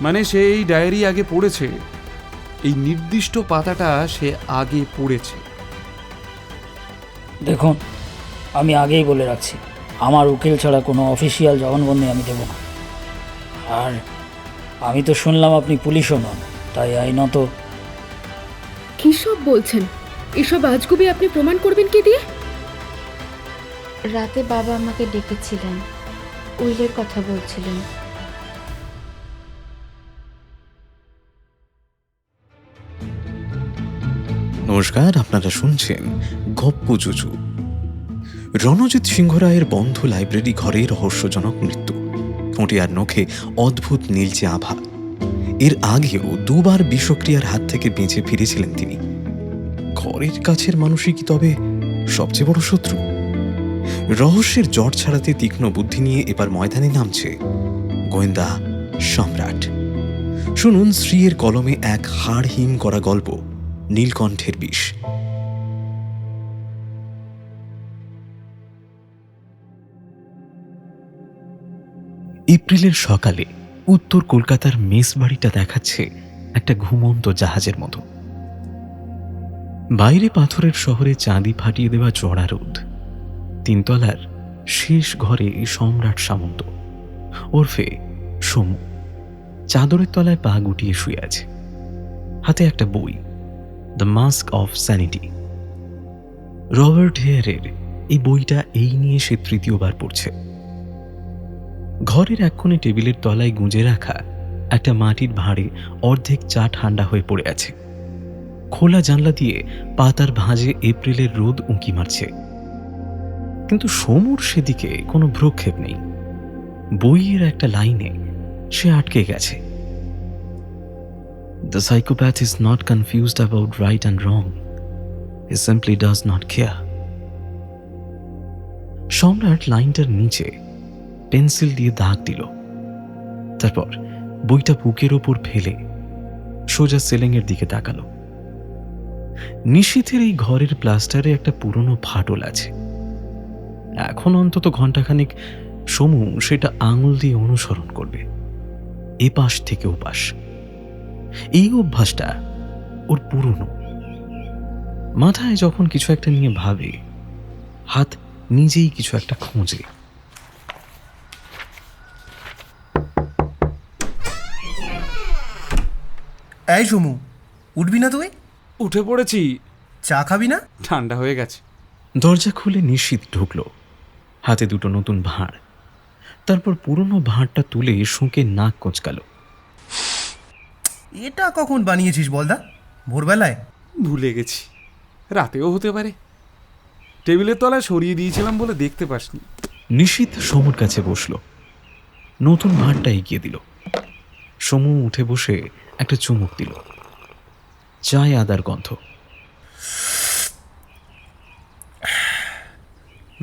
মানে সে এই ডায়েরি আগে পড়েছে, এই নির্দিষ্ট পাতাটা সে আগে পড়েছে। দেখুন, আমি আগেই বলে রাখছি, আমার উকিল ছাড়া কোনো অফিসিয়াল জবানবন্দি আমি দেব না। আর আমি তো শুনলাম আপনি পুলিশও নন, তাই আইনত। কী সব বলছেন? এসব আজগুবি আপনি প্রমাণ করবেন কি দিয়ে? রাতে বাবা আমাকে ডেকেছিলেন, উইলের কথা বলছিলেন। নমস্কার, আপনারা শুনছেন গপ্প জুজু। রণজিৎ সিংহ রায়ের বন্ধ লাইব্রেরি ঘরে রহস্যজনক মৃত্যু, ঠোঁটে আর নখে অদ্ভুত নীলচে আভা। এর আগেও দুবার বিষক্রিয়ার হাত থেকে বেঁচে ফিরেছিলেন তিনি। ঘরের কাছের মানুষই কি তবে সবচেয়ে বড় শত্রু? রহস্যের জট ছাড়াতে তীক্ষ্ণ বুদ্ধি নিয়ে এবার ময়দানে নামছে গোয়েন্দা সম্রাট। শুনুন শ্রীয়ের কলমে এক হাড় হিম করা গল্প, নীলকণ্ঠের বিষ। এপ্রিলের সকালে উত্তর কলকাতার মেস বাড়িটা দেখাচ্ছে একটা ঘুমন্ত জাহাজের মতো। বাইরে পাথরের শহরে চাঁদি ফাটিয়ে দেওয়া চড়া রোদ। তিনতলার শেষ ঘরে সম্রাট সামন্ত ওরফে সমু চাদরের তলায় পা গুটিয়ে শুয়ে আছে, হাতে একটা বই, The Mask of Sanity. Robert হেয়ারের এই বইটা এই নিয়ে সে তৃতীয়বার পড়ছে। ঘরের এক কোণে টেবিলের তলায় গুঁজে রাখা একটা মাটির ভাঁড়ে অর্ধেক চা ঠান্ডা হয়ে পড়ে আছে। খোলা জানলা দিয়ে পাতার ভাঁজে এপ্রিলের রোদ উঁকি মারছে, কিন্তু সমুর সেদিকে কোনো ভ্রুক্ষেপ নেই। বইয়ের একটা লাইনে সে আটকে গেছে। The psychopath is not confused about right and wrong. He simply does not care. সম্রাট লাইনটার নিচে পেন্সিল দিয়ে দাগ দিল, তারপর বইটা বুকের ওপর ফেলে সোজা সিলিংয়ের দিকে তাকালো। নিশীথের এই ঘরের প্লাস্টারে একটা পুরনো ফাটল আছে। এখন অন্তত ঘণ্টাখানিক সমু সেটা আঙুল দিয়ে অনুসরণ করবে, এপাশ থেকে ওপাশ। এই অভ্যাসটা ওর পুরনো। মাথায় যখন কিছু একটা নিয়ে ভাবে, হাত নিজেই কিছু একটা খোঁজে। এই সমু, উঠবি না তুই? উঠে পড়েছি। চা খাবি না? ঠান্ডা হয়ে গেছে। দরজা খুলে নিশীথ ঢুকল, হাতে দুটো নতুন ভাঁড়। তারপর পুরনো ভাঁড়টা তুলে শুঁকে নাক কোঁচকাল। এটা কখন বানিয়েছিস বলদা? ভোরবেলায়? ভুলে গেছি, রাতেও হতে পারে। টেবিলের তলায় সরিয়ে দিয়েছিলাম বলে দেখতে পাসনি। নিশীথ সমুর কাছে বসল, নতুন ভাঁড়টা এগিয়ে দিল। সমু উঠে বসে একটা চুমুক দিল। চায় আদার গন্ধ।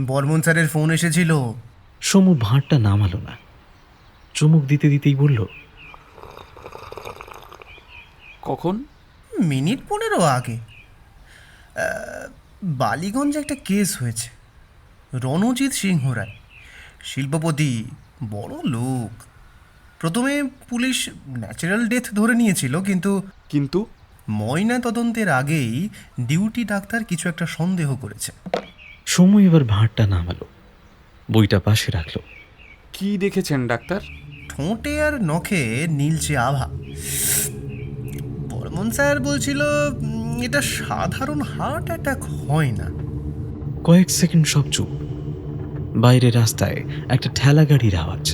বর্মন স্যারের ফোন এসেছিল। সমু ভাঁড়টা নামালো না, চুমুক দিতে দিতেই বলল, কখন? মিনিট 15 আগে। বালিগঞ্জে একটা কেস হয়েছে। রণজিৎ সিংহ রায়, শিল্পপতি, বড় লোক। প্রথমে পুলিশ ন্যাচারাল ডেথ ধরে নিয়েছিল, কিন্তু ময়না তদন্তের আগেই ডিউটি ডাক্তার কিছু একটা সন্দেহ করেছে। সমু এবার ভাঁড়টা নামালো, বইটা পাশে রাখলো। কি দেখেছেন ডাক্তার? ঠোঁটে আর নখে নীলচে আভা। বর্মন স্যার বলছিল এটা সাধারণ হার্ট অ্যাটাক হয় না। কয়েক সেকেন্ড সব চুপ। বাইরে রাস্তায় একটা ঠেলা গাড়ির আওয়াজ।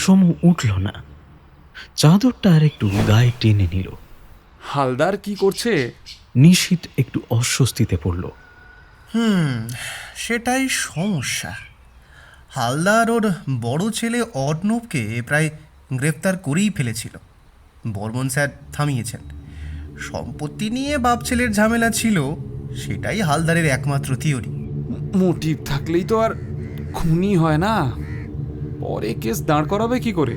সমু উঠল না, চাদরটা আর একটু গায়ে টেনে নিল। হালদার কি করছে? নিশীথ একটু অস্বস্তিতে পড়ল। সেটাই সমস্যা। হালদার ওর বড় ছেলে অর্ণবকে প্রায় গ্রেফতার করেই ফেলেছিল। বর্মন স্যার থামিয়েছেন। সম্পত্তি নিয়ে বাপ ছেলের ঝামেলা ছিল, সেটাই হালদারের একমাত্র থিওরি। মোটিভ থাকলেই তো আর খুনি হয় না। পরে কেস দাঁড় করাবে কি করে?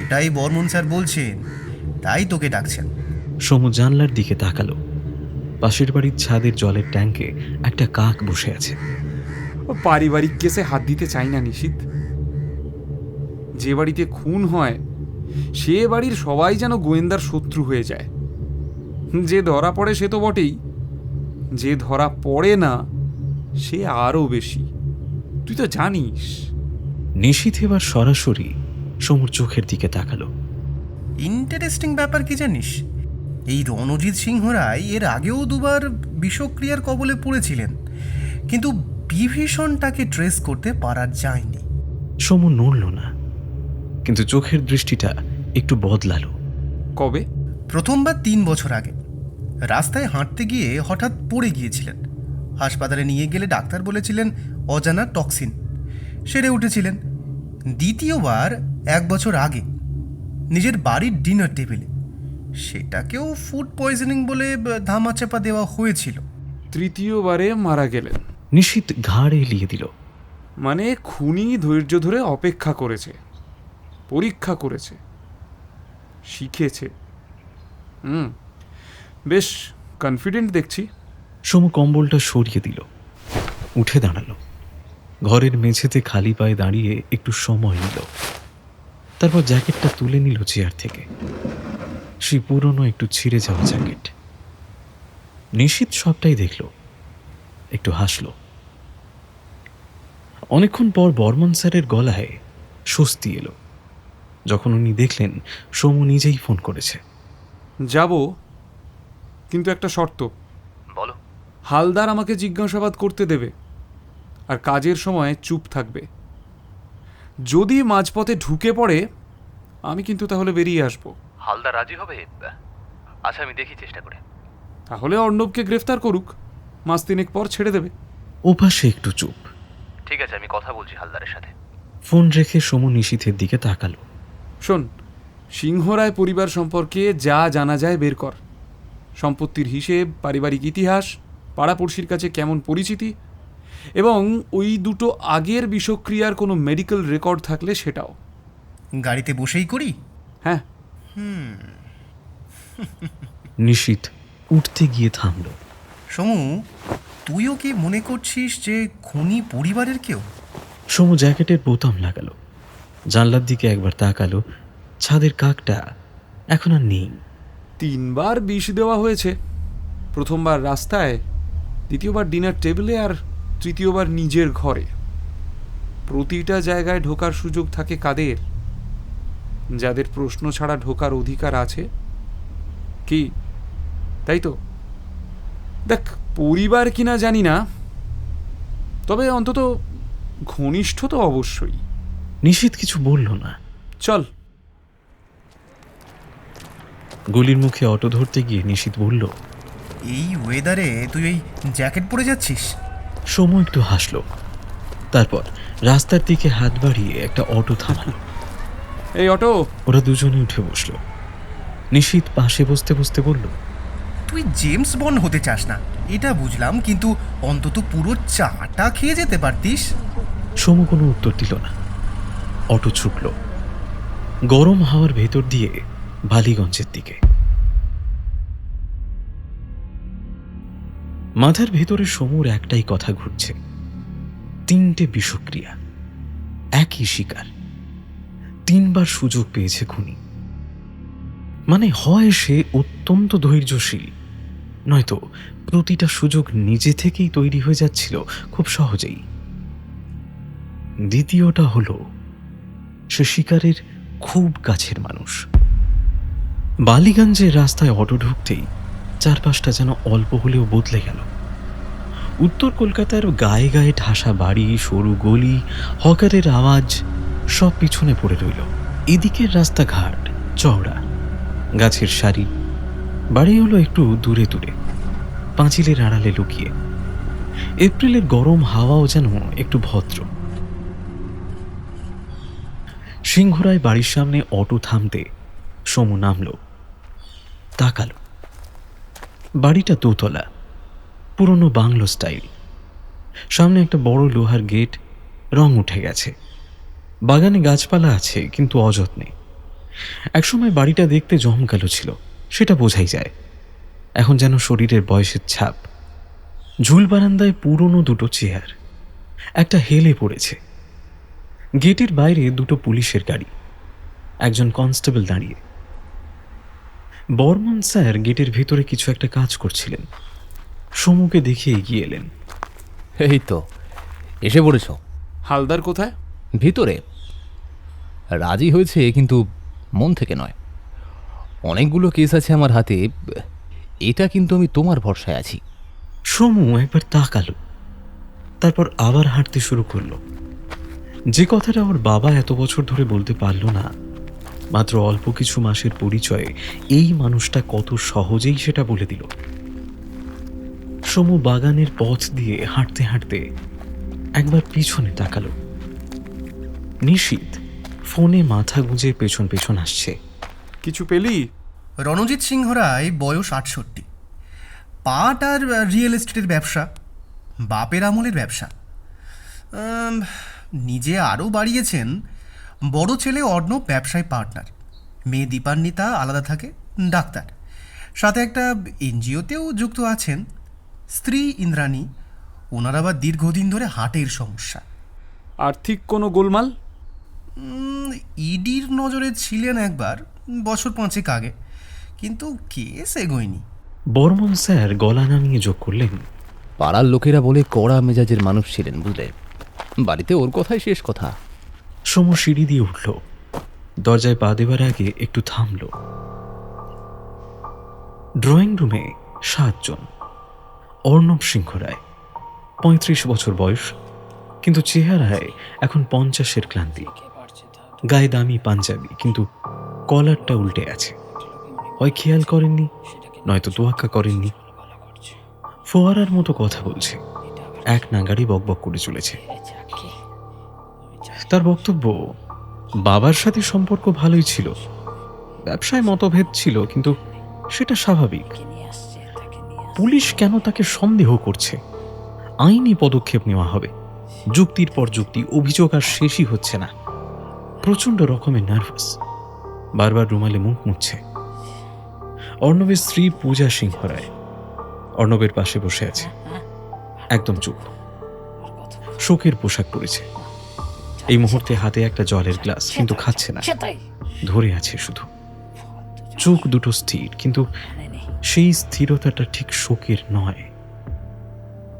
এটাই বর্মন স্যার বলছেন, তাই তোকে ডাকছেন। সমু জানলার দিকে তাকালো। পাশের বাড়ির ছাদের জলের ট্যাঙ্কে একটা কাক বসে আছে। পারিবারিক কেসে হাত দিতে চাই না নিশীথ। যে বাড়িতে খুন হয় সে বাড়ির সবাই যেন গোয়েন্দার শত্রু হয়ে যায়। যে ধরা পড়ে সে তো বটেই, যে ধরা পড়ে না সে আরও বেশি, তুই তো জানিস। নিশীথ এবার সরাসরি সমুর চোখের দিকে তাকালো। ইন্টারেস্টিং ব্যাপার কি জানিস, এই রণজিৎ সিংহ রায় এর আগেও দুবার বিষক্রিয়ার কবলে পড়েছিলেন, কিন্তু বিভীষণ তাকে ট্রেস করতে পারা যায়নি। সমু নড়ল না, কিন্তু চোখের দৃষ্টিটা একটু বদলালো। কবে? প্রথমবার 3 বছর আগে রাস্তায় হাঁটতে গিয়ে হঠাৎ পড়ে গিয়েছিলেন। হাসপাতালে নিয়ে গেলে ডাক্তার বলেছিলেন অজানা টক্সিন, সেরে উঠেছিলেন। দ্বিতীয়বার 1 বছর আগে নিজের বাড়ির ডিনার টেবিলে, সেটাকেও ফুড পয়জনিং বলে ধামাচাপা দেওয়া হয়েছিল। তৃতীয়বারে মারা গেলেন। নিশীথ ঘাড় এলিয়ে দিল। মানে খুনি ধৈর্য ধরে অপেক্ষা করেছে, পরীক্ষা করেছে, শিখেছে। বেশ কনফিডেন্ট দেখছি। সমু কম্বলটা সরিয়ে দিল, উঠে দাঁড়ালো। ঘরের মেঝেতে খালি পায়ে দাঁড়িয়ে একটু সময় নিল, তারপর জ্যাকেটটা তুলে নিল চেয়ার থেকে। সেই পুরনো একটু ছিঁড়ে যাওয়া জ্যাকেট। নিশীথ সবটাই দেখল, একটু হাসল। অনেকক্ষণ পর বর্মন স্যারের গলায় স্বস্তি এলো যখন উনি দেখলেন সমু নিজেই ফোন করেছে। যাব, কিন্তু একটা শর্ত। বলো। হালদার আমাকে জিজ্ঞাসাবাদ করতে দেবে, আর কাজের সময় চুপ থাকবে। যদি মাঝপথে ঢুকে পড়ে আমি কিন্তু তাহলে বেরিয়ে আসব। হালদার রাজি হবে? আচ্ছা, আমি দেখি চেষ্টা করে। তাহলে অর্ণবকে গ্রেফতার করুক, মাস 3 পর ছেড়ে দেবে। ওপাশে একটু চুপ। ঠিক আছে, আমি কথা বলছি হালদারের সাথে। ফোন রেখে সমু নিশীথের দিকে তাকালো। শোন, সিংহরায় পরিবার সম্পর্কে যা জানা যায় বের কর। সম্পত্তির হিসেব, পারিবারিক ইতিহাস, পাড়াপড়শির কাছে কেমন পরিচিতি, এবং ওই দুটো আগের বিষক্রিয়ার কোনো মেডিকেল রেকর্ড থাকলে সেটাও। গাড়িতে বসেই করি? হ্যাঁ। নিশীথ উঠতে গিয়ে থামল। সমু, তুইও কি মনে করছিস যে খুনি পরিবারের কেউ? সমু জ্যাকেটের বোতাম লাগালো, জানলার দিকে একবার তাকালো। ছাদের কাকটা এখন আর নেই। 3 বার বিষ দেওয়া হয়েছে। প্রথমবার রাস্তায়, দ্বিতীয়বার ডিনার টেবিলে, আর তৃতীয়বার নিজের ঘরে। প্রতিটা জায়গায় ঢোকার সুযোগ থাকে কাদের? যাদের প্রশ্ন ছাড়া ঢোকার অধিকার আছে। কি তাই তো? দেখ, পরিবার কিনা জানি না, তবে অন্তত ঘনিষ্ঠ তো অবশ্যই। নিশীথ কিছু বলল না। চল। গলির মুখে অটো ধরতে গিয়ে নিশীথ বলল, এই ওয়েদারে তুই এই জ্যাকেট পরে যাচ্ছিস? সমু একটু হাসল, তারপর রাস্তার দিকে হাত বাড়িয়ে একটা অটো থামালো। এই অটো। ওরা দুজনে উঠে বসলো। নিশীথ পাশে বসতে বসতে বলল, তুই জেমস বন্ড হতে চাস না এটা বুঝলাম, কিন্তু অন্তত পুরো চাটা খেয়ে যেতে পারতিস। সমু কোনো উত্তর দিল না। অটো ছুটল গরম হাওয়ার ভেতর দিয়ে বালিগঞ্জের দিকে। মাথার ভেতরে সমুর একটাই কথা ঘুরছে, 3টে বিষক্রিয়া, একই শিকার, 3 বার সুযোগ পেয়েছে খুনি। মানে হয় সে অত্যন্ত ধৈর্যশীল, নয়তো প্রতিটা সুযোগ নিজে থেকেই তৈরি হয়ে যাচ্ছিল খুব সহজেই। দ্বিতীয়টা হলো সে শিকারের খুব কাছের মানুষ। বালিগঞ্জের রাস্তায় অটো ঢুকতেই চারপাশটা যেন অল্প হলেও বদলে গেল। উত্তর কলকাতার গায়ে গায়ে ঠাসা বাড়ি, সরু গলি, হকারের আওয়াজ সব পিছনে পড়ে রইল। এদিকের রাস্তাঘাট চওড়া, গাছের সারি, বাড়ি হলো একটু দূরে দূরে, পাঁচিলের আড়ালে লুকিয়ে। এপ্রিলের গরম হাওয়াও যেন একটু ভদ্র। সিংহরায় বাড়ির সামনে অটো থামতে সমু নামল, তাকালো। বাড়িটা দোতলা, পুরনো বাংলো স্টাইল। সামনে একটা বড় লোহার গেট, রং উঠে গেছে। বাগানে গাছপালা আছে, কিন্তু অযত্নে। একসময় বাড়িটা দেখতে জমকালো ছিল, সেটা বোঝাই যায়। এখন যেন শরীরের বয়সের ছাপ। ঝুল বারান্দায় পুরনো 2টো চেয়ার, একটা হেলে পড়েছে। গেটের বাইরে 2টো পুলিশের গাড়ি, একজন কনস্টেবল দাঁড়িয়ে। বর্মন স্যার গেটের ভেতরে কিছু একটা কাজ করছিলেন। সমুকে দেখে এগিয়ে এলেন। এই তো এসে পড়েছ। হালদার কোথায়? ভিতরে রাজি হয়েছে, কিন্তু মন থেকে নয়। অনেকগুলো কেস আছে আমার হাতে, এটা কিন্তু আমি তোমার ভরসায় আছি। সমু একবার তাকালো, তারপর আবার হাঁটতে শুরু করলো। যে কথাটা ওর বাবা এত বছর ধরে বলতে পারল না, মাত্র অল্প কিছু মাসের পরিচয়ে এই মানুষটা কত সহজেই সেটা বলে দিল। সমু বাগানের পথ দিয়ে হাঁটতে হাঁটতে একবার পিছনে তাকালো। নিশীথ ফোনে মাথা গুঁজে পেছন পেছন আসছে। কিছু পেলি? রণজিৎ সিংহ রায়, বয়স 68, পাট আর রিয়েল এস্টেটের ব্যবসা, বাপের আমলের ব্যবসা। নিজে আরও বাড়িয়েছেন। বড় ছেলে অর্ণব ব্যবসায় পার্টনার, মেয়ে দীপান্বিতা আলাদা থাকে, ডাক্তার। সাথে একটা এনজিওতেও যুক্ত আছেন। স্ত্রী ইন্দ্রাণী, ওনার আবার দীর্ঘদিন ধরে হার্টের সমস্যা। আর্থিক কোনো গোলমাল? ইডির নজরে ছিলেন একবার, বছর 5 আগে, কিন্তু কেস এগোয়নি। বর্মন স্যার গলা নামিয়ে যোগ করলেন, পাড়ার লোকেরা বলে কড়া মেজাজের মানুষ ছিলেন, বুঝলে। বাড়িতে ওর কথাই শেষ কথা। সমু সিঁড়ি দিয়ে উঠল। দরজায় পা দেবার আগে একটু থামল। ড্রয়িং রুমে 7 জন। অর্ণব সিংহ রায়, 35 বছর বয়স, কিন্তু চেহারায় এখন 50-এর ক্লান্তি। গায়ে দামি পাঞ্জাবি, কিন্তু কলারটা উল্টে আছে। হয় খেয়াল করেননি, নয়তো তোয়াক্কা করেননি। ফোয়ারার মতো কথা বলছে, এক নাগাড়ি বকবক করে চলেছে। তার বক্তব্য, বাবার সাথে সম্পর্ক ভালোই ছিল, ব্যবসায় মতভেদ ছিল, কিন্তু সেটা স্বাভাবিক। পুলিশ কেন তাকে সন্দেহ করছে? আইনি পদক্ষেপ নেওয়া হবে। যুক্তির পর যুক্তি, অভিযোগ আর শেষই হচ্ছে না। প্রচন্ড রকমের নার্ভাস, বারবার রুমালে মুখ মুছছে। অর্ণবের স্ত্রী পূজা সিংহ রায় অর্ণবের পাশে বসে আছে, একদম চুপ। শোকের পোশাক পরেছে। এই মুহূর্তে হাতে একটা জলের গ্লাস, কিন্তু খাচ্ছে না, ধরে আছে শুধু। চোখ দুটো স্থির, কিন্তু সেই স্থিরতাটা ঠিক শোকের নয়।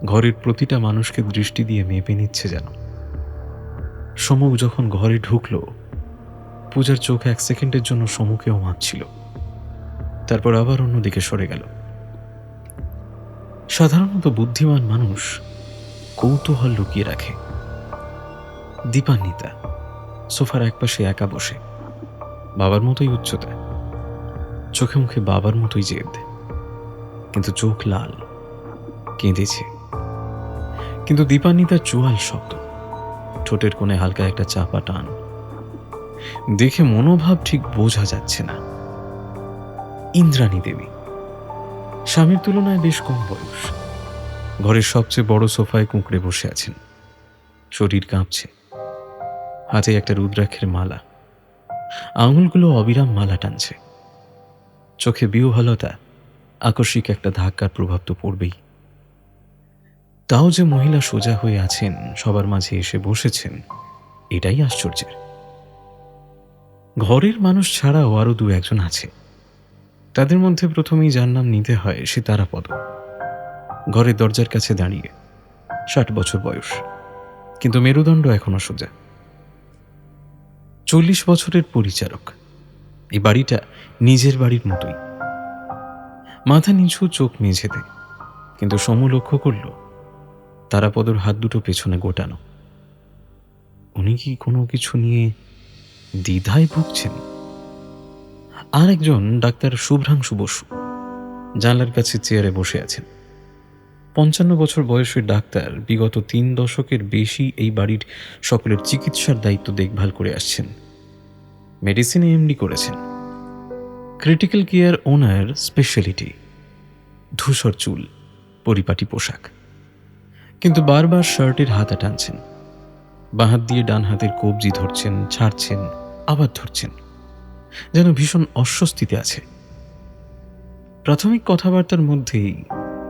ঘরের প্রতিটা মানুষকে দৃষ্টি দিয়ে মেপে নিচ্ছে যেন। সমু যখন ঘরে ঢুকলো, পূজার চোখ 1 সেকেন্ডের জন্য সমুকেও মাপছিল, তারপর আবার অন্যদিকে সরে গেল। সাধারণত বুদ্ধিমান মানুষ কৌতূহল লুকিয়ে রাখে। দীপান্বিতা সোফার একপাশে একা বসে, বাবার মতোই উচ্চতা, চোখে মুখে বাবার মতোই জেদ, কিন্তু চোখ লাল, কেঁদেছে। কিন্তু দীপান্বিতার চোয়াল শক্ত, ঠোঁটের কোণে হালকা একটা চাপা টান। দেখে মনোভাব ঠিক বোঝা যাচ্ছে না। ইন্দ্রাণী দেবী, স্বামীর তুলনায় বেশ কম বয়স, ঘরের সবচেয়ে বড় সোফায় কুঁকড়ে বসে আছেন। শরীর কাঁপছে, হাতে একটা রুদ্রাক্ষের মালা, আঙুলগুলো অবিরাম মালা টানছে। চোখে বিহ্বলতা, আকস্মিক একটা ধাক্কার প্রভাব তো পড়বেই। তাও যে মহিলা সোজা হয়ে আছেন, সবার মাঝে এসে বসেছেন, এটাই আশ্চর্যের। ঘরের মানুষ ছাড়াও আরো 2-1 জন আছে। তাদের মধ্যে প্রথমেই যার নাম নিতে হয় সে তারাপদ। ঘরের দরজার কাছে দাঁড়িয়ে, 60 বছর বয়স, কিন্তু মেরুদণ্ড এখনো সোজা। 40 বছরের পরিচারক। এই বাড়িটা নিজের বাড়ির মতোই। মাথা নিচু, চোখ মেঝেতে, কিন্তু সমু লক্ষ্য করল তারাপদর হাত দুটো পেছনে গোটানো। উনি কি কোনো কিছু নিয়ে দ্বিধায় ভুগছেন? আর একজন ডাক্তার শুভ্রাংশু বসু জানলার কাছে চেয়ারে বসে আছেন। 55 বছর বয়সের ডাক্তার বিগত 3 দশকের বেশি এই বাড়ির সকলের চিকিৎসার দায়িত্ব দেখভাল করে আসছেন। মেডিসিনে এমডি করেছেন। ক্রিটিক্যাল কেয়ার ওনার স্পেশালিটি। ধূসর চুল, পরিপাটি পোশাক, কিন্তু বারবার শার্টের হাতা টানছেন। বাঁ হাত দিয়ে ডান হাতের কবজি ধরছেন, ছাড়ছেন, আবার ধরছেন, যেন ভীষণ অস্বস্তিতে আছে। প্রাথমিক কথাবার্তার মধ্যেই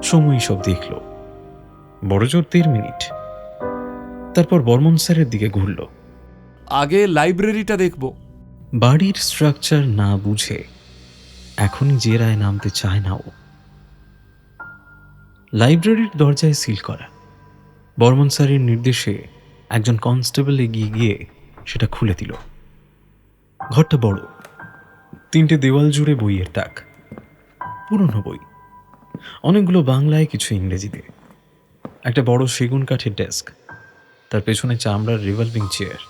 সময় সব দেখল। বড়জোর 13 মিনিট। তারপর বর্মন স্যারের দিকে ঘুরল। আগে লাইব্রেরিটা দেখব। বাড়ির স্ট্রাকচার না বুঝে এখনই যে রায় নামতে চায় না ও। লাইব্রেরির দরজায় সিল করা। বর্মন স্যারের নির্দেশে একজন কনস্টেবল এগিয়ে গিয়ে সেটা খুলে দিল। ঘরটা বড়, 3টে দেওয়াল জুড়ে বইয়ের তাক, পুরনো বই, অনেকগুলো বাংলায়, কিছু ইংরেজিতে। একটা বড় সেগুন কাঠের ডেস্ক, তার পেছনে চামড়ার রিভলভিং চেয়ার,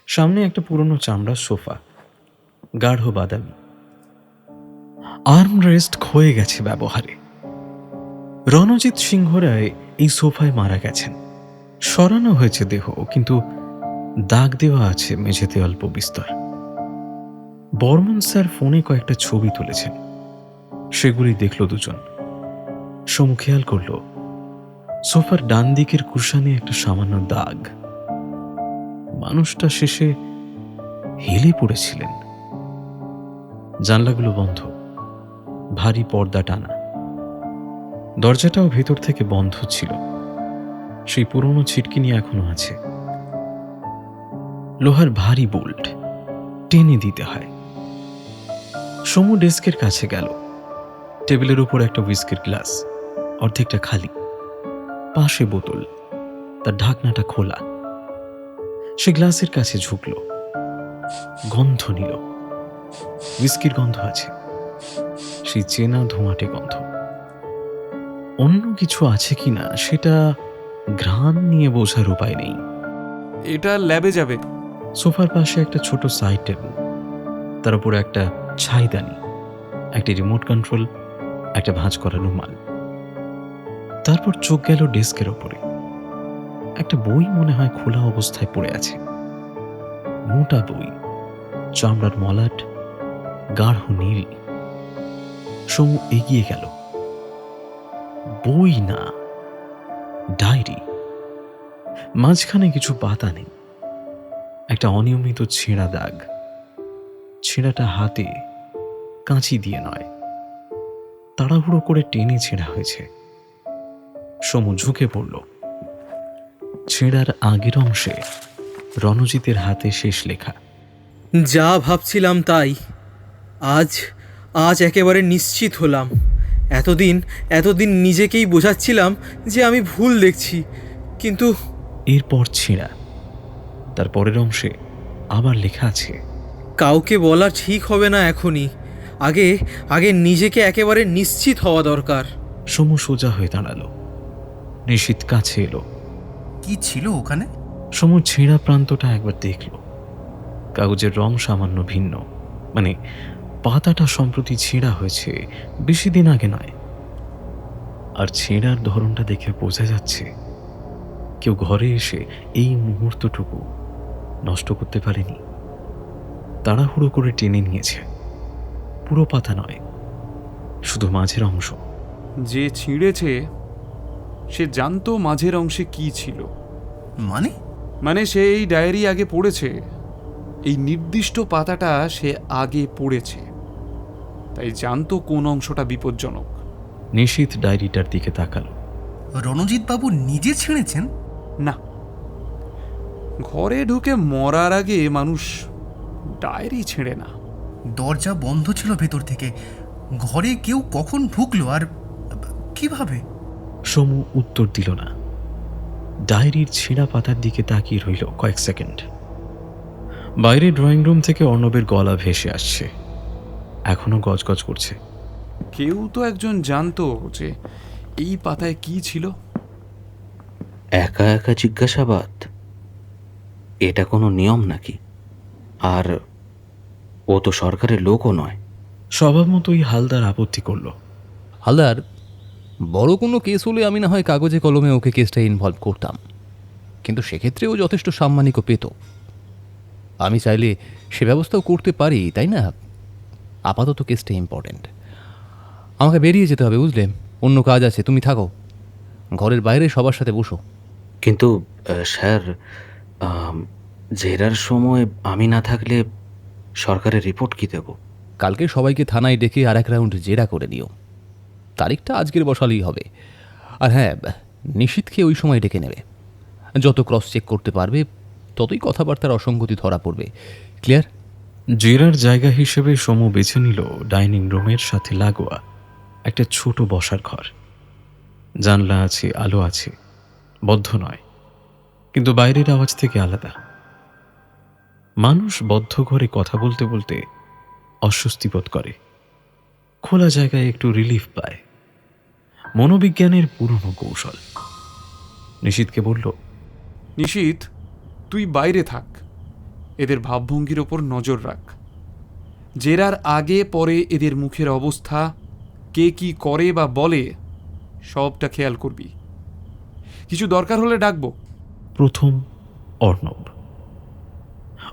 সামনে একটা পুরনো চামড়ার সোফা, গাঢ় বাদামি। আর্ম রেস্ট ক্ষয়ে গেছে ব্যবহারে। রণজিৎ সিংহ রায় এই সোফায় মারা গেছেন। সরানো হয়েছে দেহ, কিন্তু দাগ দেওয়া আছে মেঝেতে অল্প বিস্তর। বর্মন স্যার ফোনে কয়েকটা ছবি তুলেছেন, সেগুলি দেখল দুজন। সোমু খেয়াল করল সোফার ডান দিকের কুশানে একটা সামান্য দাগ। মানুষটা শেষে হেলে পড়েছিলেন। জানলাগুলো বন্ধ, ভারী পর্দা টানা। দরজাটাও ভেতর থেকে বন্ধ ছিল, সেই পুরনো ছিটকিনি এখনো আছে। লোহার ভারী বোল্ট, টেনে দিতে হয়। সমু ডেস্কের কাছে গেল। টেবিলের উপর একটা হুইস্কির গ্লাস, অর্ধেকটা খালি, পাশে বোতল, তার ঢাকনাটা খোলা। সে গ্লাসের কাছে ঝুঁকল, গন্ধ নিল। হুইস্কির গন্ধ আছে, সেই চেনা ধোঁয়াটে গন্ধ। অন্য কিছু আছে কিনা সেটা ঘ্রাণ নিয়ে বোঝার উপায় নেই। এটা ল্যাবে যাবে। সোফার পাশে একটা ছোট সাইড টেবিল, তার উপরে একটা ছাইদানি, একটা রিমোট কন্ট্রোল, একটা ভাঁজ করা রুমাল। তারপর চোখ গেল ডেস্কের ওপরে। একটা বই মনে হয় খোলা অবস্থায় পড়ে আছে। মোটা বই, চামড়ার মলাট, গাঢ় নীল। সমু এগিয়ে গেল। বই না, ডায়েরি। মাঝখানে কিছু পাতা নেই, একটা অনিয়মিত ছেঁড়া দাগ। ছেঁড়াটা হাতে, কাঁচি দিয়ে নয়, তাড়াহুড়ো করে টেনে ছেঁড়া হয়েছে। সমু ঝুঁকে পড়ল। ছেঁড়ার আগের অংশে রণজিতের হাতে শেষ লেখা। যা ভাবছিলাম তাই। আজ আজ একেবারে নিশ্চিত হলাম। এতদিন নিজেকেই বোঝাচ্ছিলাম যে আমি ভুল দেখছি, কিন্তু এরপর ছেঁড়া, তার পরের অংশে আবার লেখা আছে, কাউকে বলা ঠিক হবে না এখনই। আগে নিজেকে একেবারে নিশ্চিত হওয়া দরকার। সমু সোজা হয়ে দাঁড়ালো। নিশীথ কাছে এলো। কি ছিল ওখানে? সমু ছেঁড়া প্রান্তটা একবার দেখল। কাগজের রং সামান্য ভিন্ন, মানে পাতাটা সম্প্রতি ছেঁড়া হয়েছে, বেশি দিন আগে নয়। আর ছেঁড়ার ধরনটা দেখে বোঝা যাচ্ছে কেউ ঘরে এসে এই মুহূর্তটুকু নষ্ট করতে পারেনি। তাড়াহুড়ো করে টেনে নিয়েছে। পুরো পাতা নয়, শুধু মাঝের অংশ। যে ছিঁড়েছে সে জানতো মাঝের অংশে কি ছিল। মানে সে এই ডায়েরি আগে পড়েছে, এই নির্দিষ্ট পাতাটা সে আগে পড়েছে, তাই জানতো কোন অংশটা বিপজ্জনক। নিশীথ ডায়েরিটার দিকে তাকালো। রণজিৎ বাবু নিজে ছিঁড়েছেন? না, ঘরে ঢুকে মরার আগে মানুষ ডায়েরি ছেড়ে না। দরজা বন্ধ ছিল ভেতর থেকে, ঘরে কেউ কখন ঢুকলো আর কিভাবে? সমু উত্তর দিল না। ডায়েরির ছেঁড়া পাতার দিকে তাকিয়ে রইল কয়েক সেকেন্ড। বাইরে ড্রয়িং রুম থেকে অর্ণবের গলা ভেসে আসছে, এখনো গজগজ করছে। কেউ তো একজন জানতো যে এই পাতায় কি ছিল। একা একা জিজ্ঞাসাবাদ, এটা কোনো নিয়ম নাকি? আর ও তো সরকারের লোকও নয়। স্বভাব মতোই হালদার আপত্তি করল। হালদার, বড় কোনো কেস হলে আমি না হয় কাগজে কলমে ওকে কেসটা ইনভলভ করতাম, কিন্তু সেক্ষেত্রেও যথেষ্ট সাম্মানিকও পেত। আমি চাইলে সে ব্যবস্থাও করতে পারি, তাই না? আপাতত কেসটা ইম্পর্টেন্ট। আমাকে বেরিয়ে যেতে হবে, বুঝলে? অন্য কাজ আছে, তুমি থাকো, ঘরের বাইরে সবার সাথে বসো। কিন্তু স্যার, জেরার সময় আমি না থাকলে সরকারের রিপোর্ট কি দেব? কালকে সবাইকে থানায় ডেকে আর এক রাউন্ড জেরা করে নিও। তারিখটা আজকের বসালেই হবে। আর হ্যাঁ, নিশীথকে ওই সময় ডেকে নেবে। যত ক্রস চেক করতে পারবে ততই কথাবার্তার অসঙ্গতি ধরা পড়বে। ক্লিয়ার? জেরার জায়গা হিসেবে সমু বেছে নিল ডাইনিং রুমের সাথে লাগোয়া একটা ছোট বসার ঘর। জানলা আছে, আলো আছে, বদ্ধ নয়, কিন্তু বাইরের আওয়াজ থেকে আলাদা। মানুষ বদ্ধ ঘরে কথা বলতে বলতে অস্বস্তি বোধ করে, খোলা জায়গায় একটু রিলিফ পায়। মনোবিজ্ঞানের পুরনো কৌশল। নিশীথকে বলল, নিশীথ, তুই বাইরে থাক, এদের ভাবভঙ্গির ওপর নজর রাখ। জেরার আগে পরে এদের মুখের অবস্থা, কে কি করে বা বলে, সবটা খেয়াল করবি। কিছু দরকার হলে ডাকবো। প্রথম অর্ণব।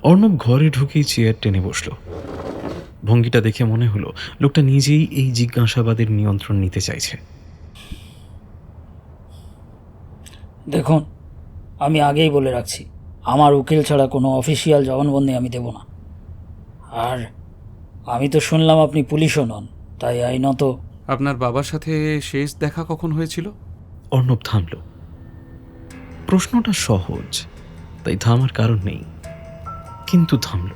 অর্ণব ঘরে ঢুকেই চেয়ার টেনে বসল। ভঙ্গিটা দেখে মনে হলো লোকটা নিজেই এই জিজ্ঞাসাবাদের নিয়ন্ত্রণ নিতে চাইছে। দেখুন, আমি আগেই বলে রাখছি, আমার উকিল ছাড়া কোনো অফিসিয়াল জবানবন্দি আমি দেব না। আর আমি তো শুনলাম আপনি পুলিশও নন, তাই আইনত। আপনার বাবার সাথে শেষ দেখা কখন হয়েছিল? অর্ণব থামল। প্রশ্নটা সহজ, তাই থামার কারণ নেই, কিন্তু থামল।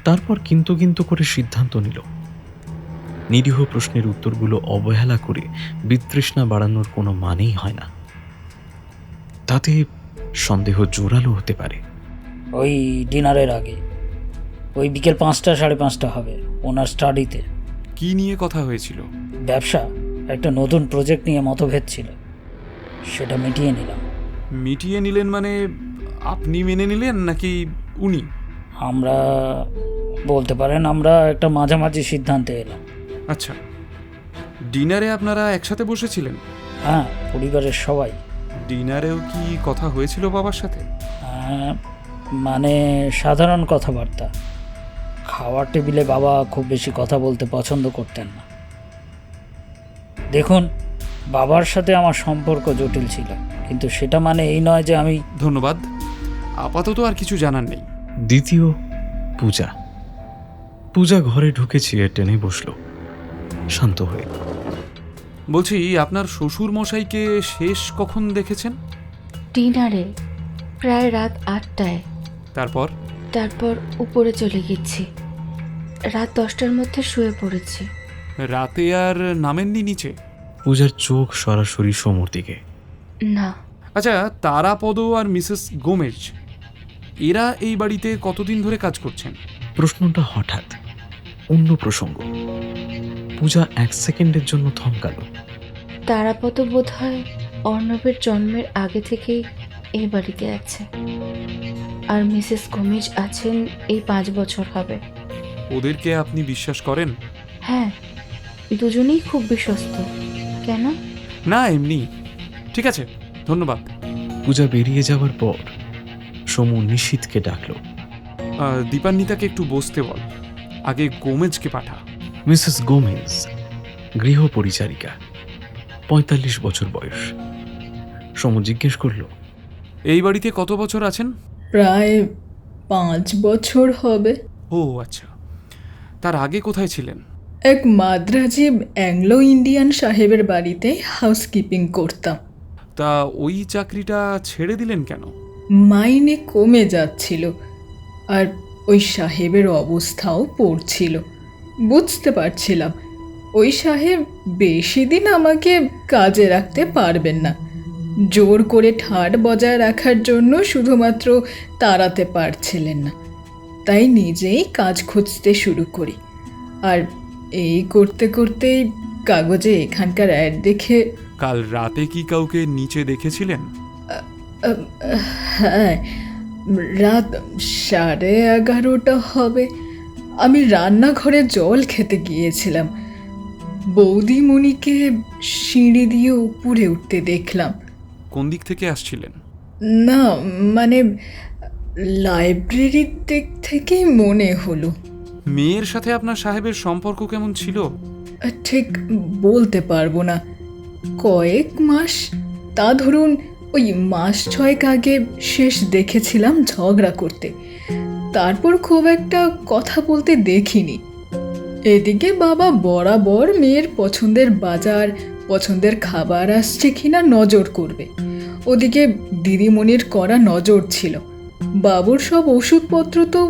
তারপর কিন্তু কিন্তু করে সিদ্ধান্ত নিল, নিরীহ প্রশ্নের উত্তরগুলো অবহেলা করে বিতৃষ্ণা বাড়ানোর কোনো মানেই হয় না। তাতে সন্দেহ জোরালো হতে পারে। ওই ডিনারের আগে, ওই বিকেল 5টা 5:30 হবে, ওনার স্টাডিতে। কি নিয়ে কথা হয়েছিল? ব্যবসা, একটা নতুন প্রজেক্ট নিয়ে মতভেদ ছিল, সেটা মিটিয়ে নিলাম। মিটিয়ে নিলেন মানে আপনি মেনে নিলেন নাকি উনি? আমরা বলতে পারেন আমরা একটা মাঝামাঝি সিদ্ধান্তে এলাম। আচ্ছা, ডিনারে আপনারা একসাথে বসেছিলেন? হ্যাঁ, পরিবারের সবাই। ডিনারেও কি কথা হয়েছিল বাবার সাথে? মানে সাধারণ কথাবার্তা। খাওয়ার টেবিলে বাবা খুব বেশি কথা বলতে পছন্দ করতেন না। দেখুন, বাবার সাথে আমার সম্পর্ক জটিল ছিল, কিন্তু সেটা মানে এই নয় যে আমি। ধন্যবাদ, আপাতত আর কিছু জানার নেই। দ্বিতীয় পূজা। পূজা ঘরে ঢুকে চেয়ার টেনে বসল শান্ত হয়ে। বলছি, আপনার শ্বশুর মশাইকে শেষ কখন দেখেছেন? ডিনারে, প্রায় রাত 8টায়। তারপর উপরে চলে গেছি, রাত 10টার মধ্যে শুয়ে পড়েছি। রাতে আর নামেননি নিচে? পূজার চোখ সরাসরি সমুর দিকে। না। আচ্ছা, তারাপদ আর মিসেস গোমেজ এরা এই বাড়িতে কতদিন ধরে কাজ করছেন? প্রশ্নটা হঠাৎ, অন্য প্রসঙ্গ। পূজা 1 সেকেন্ডের জন্য থমকালো। তারাপদ বোধ হয় অর্ণবের জন্মের আগে থেকেই এই বাড়িতে আছে, আর মিসেস গোমেজ আছেন এই 5 বছর হবে। ওদেরকে আপনি বিশ্বাস করেন? হ্যাঁ, দুজনেই খুব বিশ্বস্ত। কেন? না, এমনি। ঠিক আছে, ধন্যবাদ। পূজা বেরিয়ে যাওয়ার পর সমু নিশীথকে ডাকল। দীপান্বিতাকে একটু বসতে বল, আগে গোমেজকে পাঠা। মিসেস গোমেজ গৃহ পরিচারিকা, 45 বছর বয়স। সমু জিজ্ঞেস করল, এই বাড়িতে কত বছর আছেন? প্রায় 5 বছর হবে। ও আচ্ছা, তার আগে কোথায় ছিলেন? এক মাদ্রাজি অ্যাংলো ইন্ডিয়ান সাহেবের বাড়িতে হাউসকিপিং করতাম। তা ওই চাকরিটা ছেড়ে দিলেন কেন? মাইনে কমে যাচ্ছিল, আর ওই সাহেবের অবস্থাও পড়ছিল। বুঝতে পারছিলাম ওই সাহেব বেশি দিন আমাকে কাজে রাখতে পারবেন না। জোর করে ঠাট বজায় রাখার জন্য শুধুমাত্র তাড়াতে পারছিলেন না, তাই নিজেই কাজ খুঁজতে শুরু করি। আর এই করতে করতেই কাগজে এখানকার অ্যাড দেখে। কাল রাতে কি কাউকে নিচে দেখেছিলেন? হ্যাঁ, রাত 11:30 হবে। আমি রান্নাঘরে জল খেতে গিয়েছিলাম। বৌদিমণিকে সিঁড়ি দিয়ে উপরে উঠতে দেখলাম। কোন দিক থেকে আসছিলেন? না, মানে লাইব্রেরির দিক থেকেই মনে হলো। মেয়ের সাথে আপনার সাহেবের সম্পর্ক কেমন ছিল? ঠিক বলতে পারবো না, কয়েক মাস, তা ধরুন ওই 6 মাস আগে শেষ দেখেছিলাম ঝগড়া করতে। তারপর খুব একটা কথা বলতে দেখিনি। এদিকে বাবা বরাবর মেয়ের পছন্দের বাজার, পছন্দের খাবার আসছে কিনা নজর করবে। ওদিকে দিদিমণির কড়া নজর ছিল। বাবুর সব ওষুধপত্র তো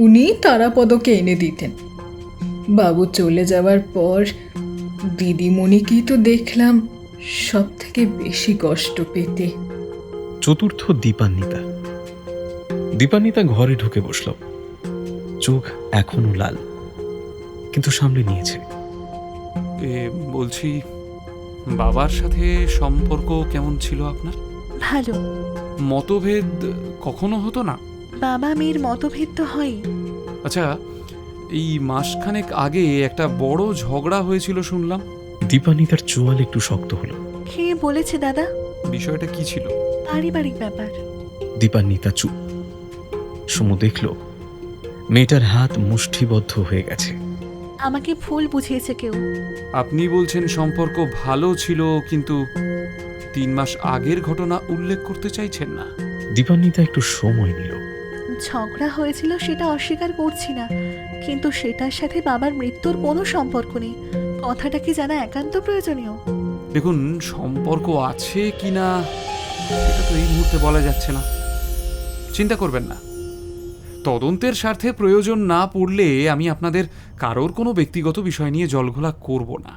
উনি তারাপদকে এনে দিতেন। বাবু চলে যাওয়ার পর দিদিমণিকেই তো দেখলাম সব থেকে বেশি কষ্ট পেতে। চতুর্থ দীপান্বিতা। দীপান্বিতা ঘরে ঢুকে বসল। চোখ এখনো লাল, কিন্তু সামলে নিয়েছে। বলছি, বাবার সাথে সম্পর্ক কেমন ছিল আপনার? ভালো। মতভেদ কখনো হতো না? বাবা মেয়ের মতভেদ তো হয়। আচ্ছা, এই মাসখানেক আগে একটা বড় ঝগড়া হয়েছিল শুনলাম। দীপান্বিতার চোয়াল একটু শক্ত হলো। কে বলেছে দাদা? বিষয়টা কি ছিল? পারিবারিক ব্যাপার। দীপান্বিতা চুপ। সমু দেখল মেয়েটার হাত মুষ্টিবদ্ধ হয়ে গেছে। আমাকে ভুল বুঝিয়েছে কেউ। আপনি বলছেন সম্পর্ক ভালো ছিল, কিন্তু 3 মাস আগের ঘটনা উল্লেখ করতে চাইছেন না। দীপান্বিতা একটু সময় নিল। ঝগড়া হয়েছিল সেটা অস্বীকার করছি না, কিন্তু সেটার সাথে বাবার মৃত্যুর কোনো সম্পর্ক নেই। কথাটা কি জানা একান্ত প্রয়োজনীয়? দেখুন, সম্পর্ক আছে কিনা এটা তো এই মুহূর্তে বলা যাচ্ছে না। চিন্তা করবেন না। তদন্তের স্বার্থে প্রয়োজন না পড়লে আমি আপনাদের কারোর কোনো ব্যক্তিগত বিষয় নিয়ে জলঘোলা করব না।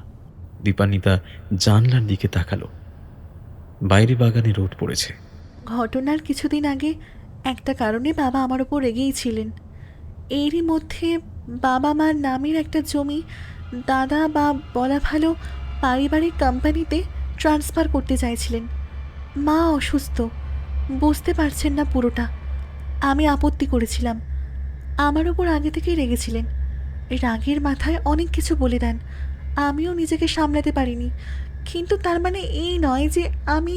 দীপান্বিতা জানলার দিকে তাকালো। বাইরে বাগানে রোদ পড়েছে। ঘটনার কিছুদিন আগে একটা কারণে বাবা আমার ওপর রেগেই ছিলেন। এরই মধ্যে বাবা মার নামের একটা জমি দাদা বা বলা ভালো পারিবারিক কোম্পানিতে ট্রান্সফার করতে চাইছিলেন। মা অসুস্থ, বুঝতে পারছেন না পুরোটা। আমি আপত্তি করেছিলাম। আমার ওপর আগে থেকেই রেগেছিলেন। রাগের মাথায় অনেক কিছু বলে দেন। আমিও নিজেকে সামলাতে পারিনি। কিন্তু তার মানে এই নয় যে আমি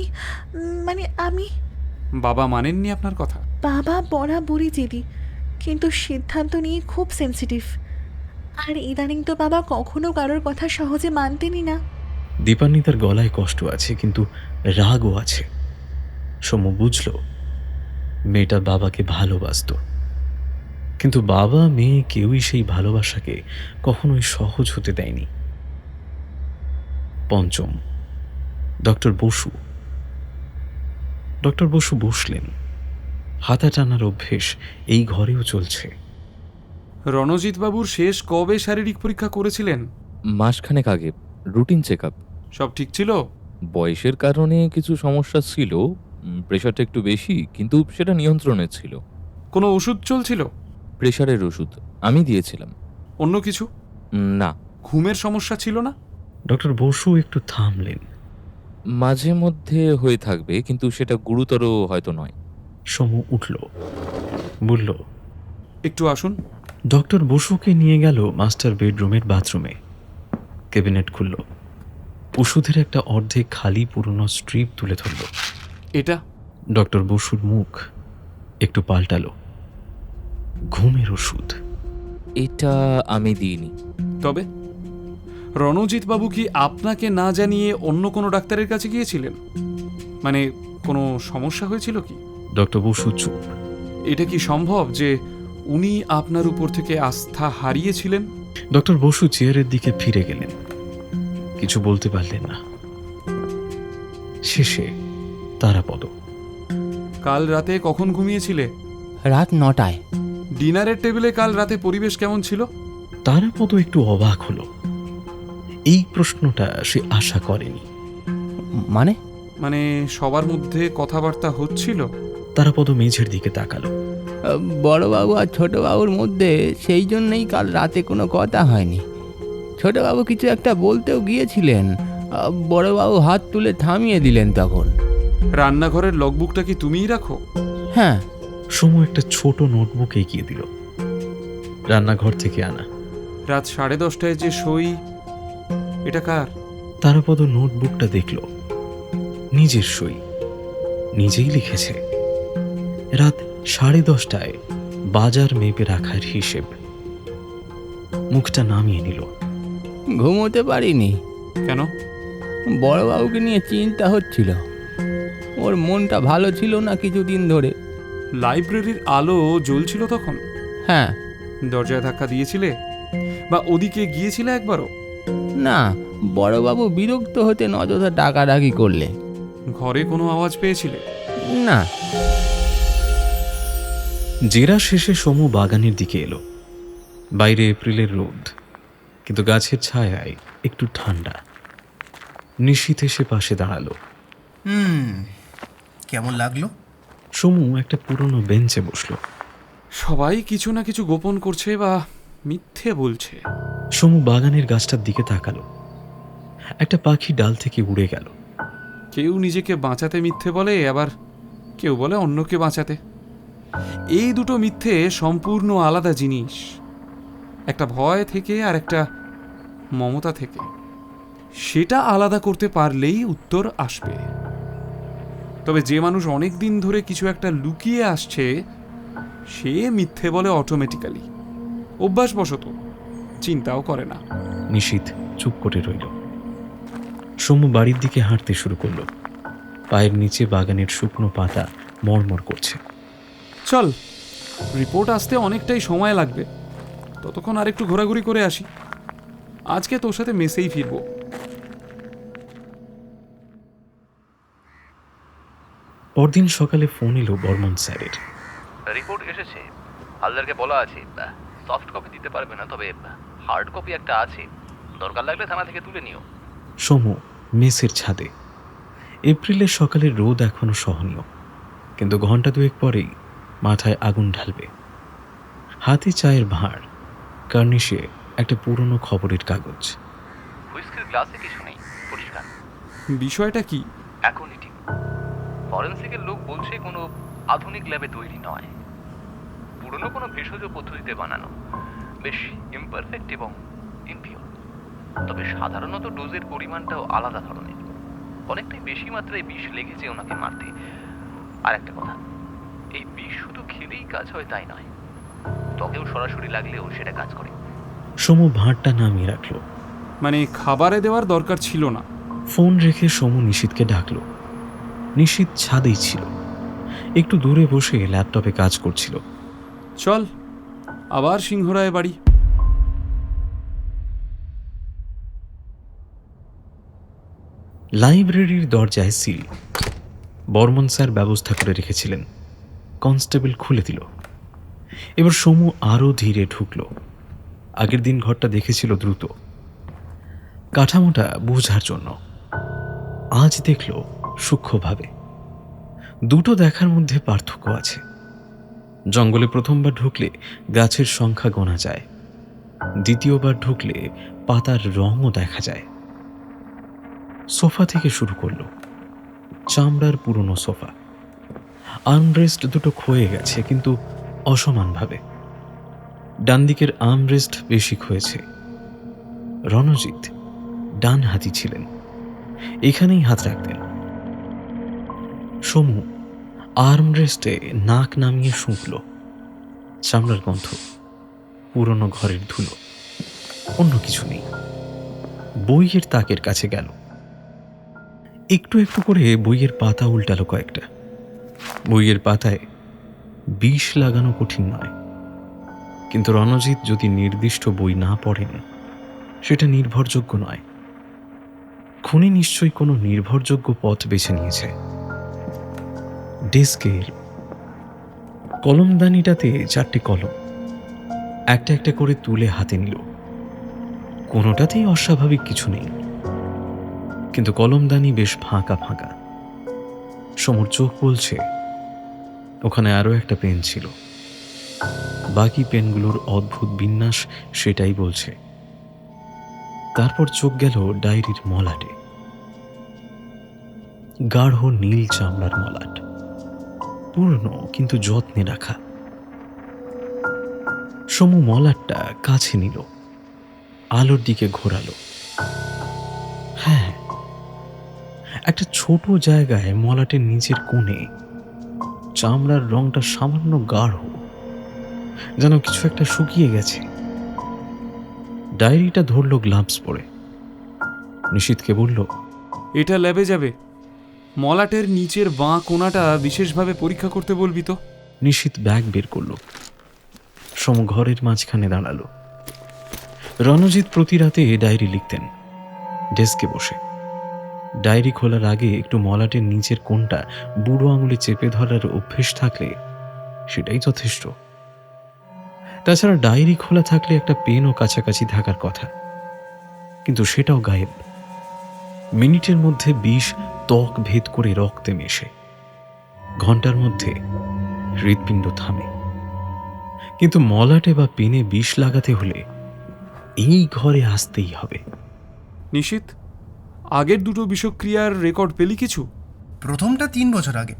বাবা মানেননি আপনার কথা? বাবা বরাবরই জেদি, কিন্তু সিদ্ধান্ত নিয়ে খুব সেন্সিটিভ। আর ইদানিং তো বাবা কখনো কারোর কথা সহজে মানতেনই না। দীপান্বিতার গলায় কষ্ট আছে, কিন্তু রাগও আছে। সমু বুঝল মেয়েটা বাবাকে ভালোবাসত, কিন্তু বাবা মেয়ে কেউই সেই ভালোবাসাকে কখনোই সহজ হতে দেয়নি। পঞ্চম, ডক্টর বসু। ডক্টর বসু বসলেন। হাতা টানার অভ্যেস এই ঘরেও চলছে। রণজিৎ বাবুর শেষ কবে শারীরিক পরীক্ষা করেছিলেন? মাসখানেক আগে, রুটিন চেক আপ। সব ঠিক ছিল? বয়সের কারণে কিছু সমস্যা ছিল, প্রেশারটা একটু বেশি, কিন্তু সেটা নিয়ন্ত্রণে ছিল। কোনো ওষুধ চলছিল? প্রেশারের ওষুধ আমি দিয়েছিলাম। অন্য কিছু? না। ঘুমের সমস্যা ছিল না? ডক্টর বসু একটু থামলেন। মাঝে মধ্যে হয়ে থাকবে, কিন্তু সেটা গুরুতর হয়তো নয়। সমু উঠল, বলল, একটু আসুন। ডক্টর বসুকে নিয়ে গেল মাস্টার বেডরুমের বাথরুমে। ক্যাবিনেট খুলল। ওষুধের একটা অর্ধেক খালি পুরনো স্ট্রিপ তুলে ধরল। এটা? ডক্টর বসুর মুখ একটু পাল্টালো। ঘুমের ওষুধ। এটা আমি দিইনি। তবে রণজিৎ বাবু কি আপনাকে না জানিয়ে অন্য কোনো ডাক্তারের কাছে গিয়েছিলেন? মানে কোনো সমস্যা হয়েছিল কি? ডক্টর বসু চুপ। এটা কি সম্ভব যে উনি আপনার উপর থেকে আস্থা হারিয়েছিলেন? ডক্টর বসু চেয়ারের দিকে ফিরে গেলেন। কিছু বলতে পারলেন না। শেষে তারাপদ। কাল রাতে কখন ঘুমিয়েছিলে? রাত 9টায়। ডিনারের টেবিলে কাল রাতে পরিবেশ কেমন ছিল? তারাপদ একটু অবাক হলো। এই প্রশ্নটা সে আশা করেনি। মানে সবার মধ্যে কথাবার্তা হচ্ছিল? তারাপদ মেঝের দিকে তাকালো। বড়বাবু আর ছোটবাবুর মধ্যে সেই জন্যই কাল রাতে কোনো কথা হয়নি। ছোটবাবু কিছু একটা বলতেও গিয়েছিলেন, বড়বাবু হাত তুলে থামিয়ে দিলেন তখন। রান্নাঘরের লগবুকটা কি তুমিই রাখো? হ্যাঁ। সমু একটা ছোট নোটবুক এগিয়ে দিল। রান্নাঘর থেকে আনা। রাত 10:30টায় যে সই, এটা কার? তারাপদ নোটবুকটা দেখল। নিজের সই, নিজেই লিখেছে। রাত 10:30টায় বাজার মেপে রাখার হিসেব। মুখটা নামিয়ে নিল। ঘুমোতে পারিনি। কেন? বড়বাবুকে নিয়ে চিন্তা হচ্ছিল। ওর মনটা ভালো ছিল না কিছুদিন ধরে। লাইব্রেরির আলো জ্বলছিল তখন? হ্যাঁ। দরজায় ধাক্কা দিয়েছিলে বা ওদিকে গিয়েছিলে একবারও? না, বড়বাবু বিরক্ত হতে অযথা ডাকাডাকি করলে। ঘরে কোনো আওয়াজ পেয়েছিলে? না। জেরা শেষে সমু বাগানের দিকে এলো। বাইরে এপ্রিলের রোদ, কিন্তু গাছের ছায়ায় একটু ঠান্ডা। নিশীথ এসে পাশে দাঁড়ালো। কেমন লাগলো? সমু একটা পুরনো বেঞ্চে বসলো। সবাই কিছু না কিছু গোপন করছে বা মিথ্যে বলছে। সমু বাগানের গাছটার দিকে তাকালো। একটা পাখি ডাল থেকে উড়ে গেল। কেউ নিজেকে বাঁচাতে মিথ্যে বলে, আবার কেউ বলে অন্যকে বাঁচাতে। এই দুটো মিথ্যে সম্পূর্ণ আলাদা জিনিস, একটা ভয় থেকে আর একটা মমতা থেকে। সেটা আলাদা করতে পারলেই উত্তর আসবে। তবে যে মানুষ অনেক দিন ধরে কিছু একটা লুকিয়ে আসছে, সে মিথ্যে বলে অটোমেটিক্যালি, অভ্যাসবশত, চিন্তাও করে না। নিশীথ চুপ করে রইল। সমু বাড়ির দিকে হাঁটতে শুরু করলো। পায়ের নিচে বাগানের শুকনো পাতা মড়মড় করছে। চল, রিপোর্ট আসতে অনেকটাই সময় লাগবে, ততক্ষণ আর একটু ঘোরাঘুরি করে আসি। আজকে তোর সাথে মেসেই ফিরবো। পরদিন সকালে ফোন এলো বর্মন স্যারের। রিপোর্ট এসেছে। হালদারকে বলা আছে সফট কপি দিতে পারবে না, তবে হার্ড কপি একটা আছে, দরকার লাগলে থানা থেকে তুলে নিও। সমু মেসের ছাদে। এপ্রিলের সকালের রোদ এখনো সহনীয়, কিন্তু ঘন্টা দুয়েক পরেই মাথায় আগুন ঢালবে। হাতে চায়ের ভাঁড়, কার্নিশে একটা পুরনো খবরের কাগজ। হুইস্কির গ্লাসে কিছু নেই, পরিষ্কার। বিষয়টা কি? এখনই ঠিক। ফরেন্সিকের লোক বলছে কোনো আধুনিক ল্যাবে তৈরি নয়, পুরনো কোনো ভেষজ পদ্ধতিতে বানানো, বেশ ইমপারফেক্ট এবং ইমপিওর। তবে সাধারণত ডোজের পরিমাণটাও আলাদা ধরনের, অনেকটাই বেশি মাত্রায় বিষ লেগেছে ওনাকে মারতে। আর একটা কথা, এই বিষ শুধু খেলেই কাজ হয় তাই নয়, ত্বকেও সরাসরি লাগলেও সেটা কাজ করে। সমু ভাঁড়টা নামিয়ে রাখলো। মানে খাবারে দেওয়ার দরকার ছিল না। ফোন রেখে সমু নিশীথকে ডাকলো। নিশীথ ছাদেই ছিল, একটু দূরে বসে ল্যাপটপে কাজ করছিল। চল আবার সিংহরায় বাড়ি। লাইব্রেরির দরজায় সিল। বর্মন স্যার ব্যবস্থা করে রেখেছিলেন। কনস্টেবল খুলে দিল। এবার সমু আরো ধীরে ঢুকলো। আগের দিন ঘরটা দেখেছিল দ্রুত, কাঠামোটা বোঝার জন্য। আজ দেখল সূক্ষ্মভাবে। দুটো দেখার মধ্যে পার্থক্য আছে। জঙ্গলে প্রথমবার ঢুকলে গাছের সংখ্যা গোনা যায়, দ্বিতীয়বার ঢুকলে পাতার রঙও দেখা যায়। সোফা থেকে শুরু করলো। চামড়ার পুরনো সোফা। আর্মরেস্ট দুটো ক্ষয়ে গেছে, কিন্তু অসমানভাবে। ডান দিকের আর্মরেস্ট বেশি ক্ষয়েছে। রণজিৎ ডান হাতি ছিলেন, এখানেই হাত রাখতেন। সমু আর্মরেস্টে নাক নামিয়ে শুঁকল। চামড়ার গন্ধ, পুরনো ঘরের ধুলো, অন্য কিছু নেই। বইয়ের তাকের কাছে গেল। একটু একটু করে বইয়ের পাতা উল্টালো কয়েকটা। বইয়ের পাতায় বিষ লাগানো কঠিন নয়, কিন্তু রণজিৎ যদি নির্দিষ্ট বই না পড়েন, সেটা নির্ভরযোগ্য নয়। খুনি নিশ্চয়ই কোনো নির্ভরযোগ্য পথ বেছে নিয়েছে। ডেস্কের কলমদানিটাতে 4টে কলম একটা একটা করে তুলে হাতে নিল। কোনোটাতেই অস্বাভাবিক কিছু নেই, কিন্তু কলমদানি বেশ ফাঁকা ফাঁকা। সমুর চোখ বলছে ওখানে আরো একটা পেন ছিল। বাকি পেনগুলোর অদ্ভুত বিন্যাস সেটাই বলছে। তারপর চোখ গেল ডায়েরির মলাটে। গাঢ় নীল চামড়ার মলাট, পুরনো কিন্তু যত্নে রাখা। সমু মলাটটা কাছে নিল, আলোর দিকে ঘোরালো। হ্যাঁ, একটা ছোট জায়গায় মলাটের নিচের কোণে চামড়ার রংটা সামান্য গাঢ়, যেন কিছু একটা শুকিয়ে গেছে। ডায়েরিটা ধরল গ্লাভস পরে। নিশীথকে বলল, এটা ল্যাবে যাবে, মলাটের নিচের বাঁ কোণাটা বিশেষভাবে পরীক্ষা করতে বলবি তো। নিশীথ ব্যাগ বের করল। সম ঘরের মাঝখানে দাঁড়ালো। রণজিৎ প্রতি রাতে ডায়েরি লিখতেন ডেস্কে বসে। ডায়েরি খোলার আগে একটু মলাটের নিচের কোণটা বুড়ো আঙুলে চেপে ধরার অভ্যেস থাকলে সেটাই যথেষ্ট। তাছাড়া ডায়েরি খোলা থাকলে একটা পেনও কাছাকাছি থাকার কথা, কিন্তু সেটাও গায়েব। মিনিটের মধ্যে বিষ ত্বক ভেদ করে রক্তে মেশে, ঘন্টার মধ্যে হৃৎপিণ্ড থামে। কিন্তু মলাটে বা পেনে বিষ লাগাতে হলে এই ঘরে আসতেই হবে। নিশিত, আগের দুটো বিষক্রিয়ার রেকর্ড পেলি কিছু? প্রথমটা 3 বছর আগে।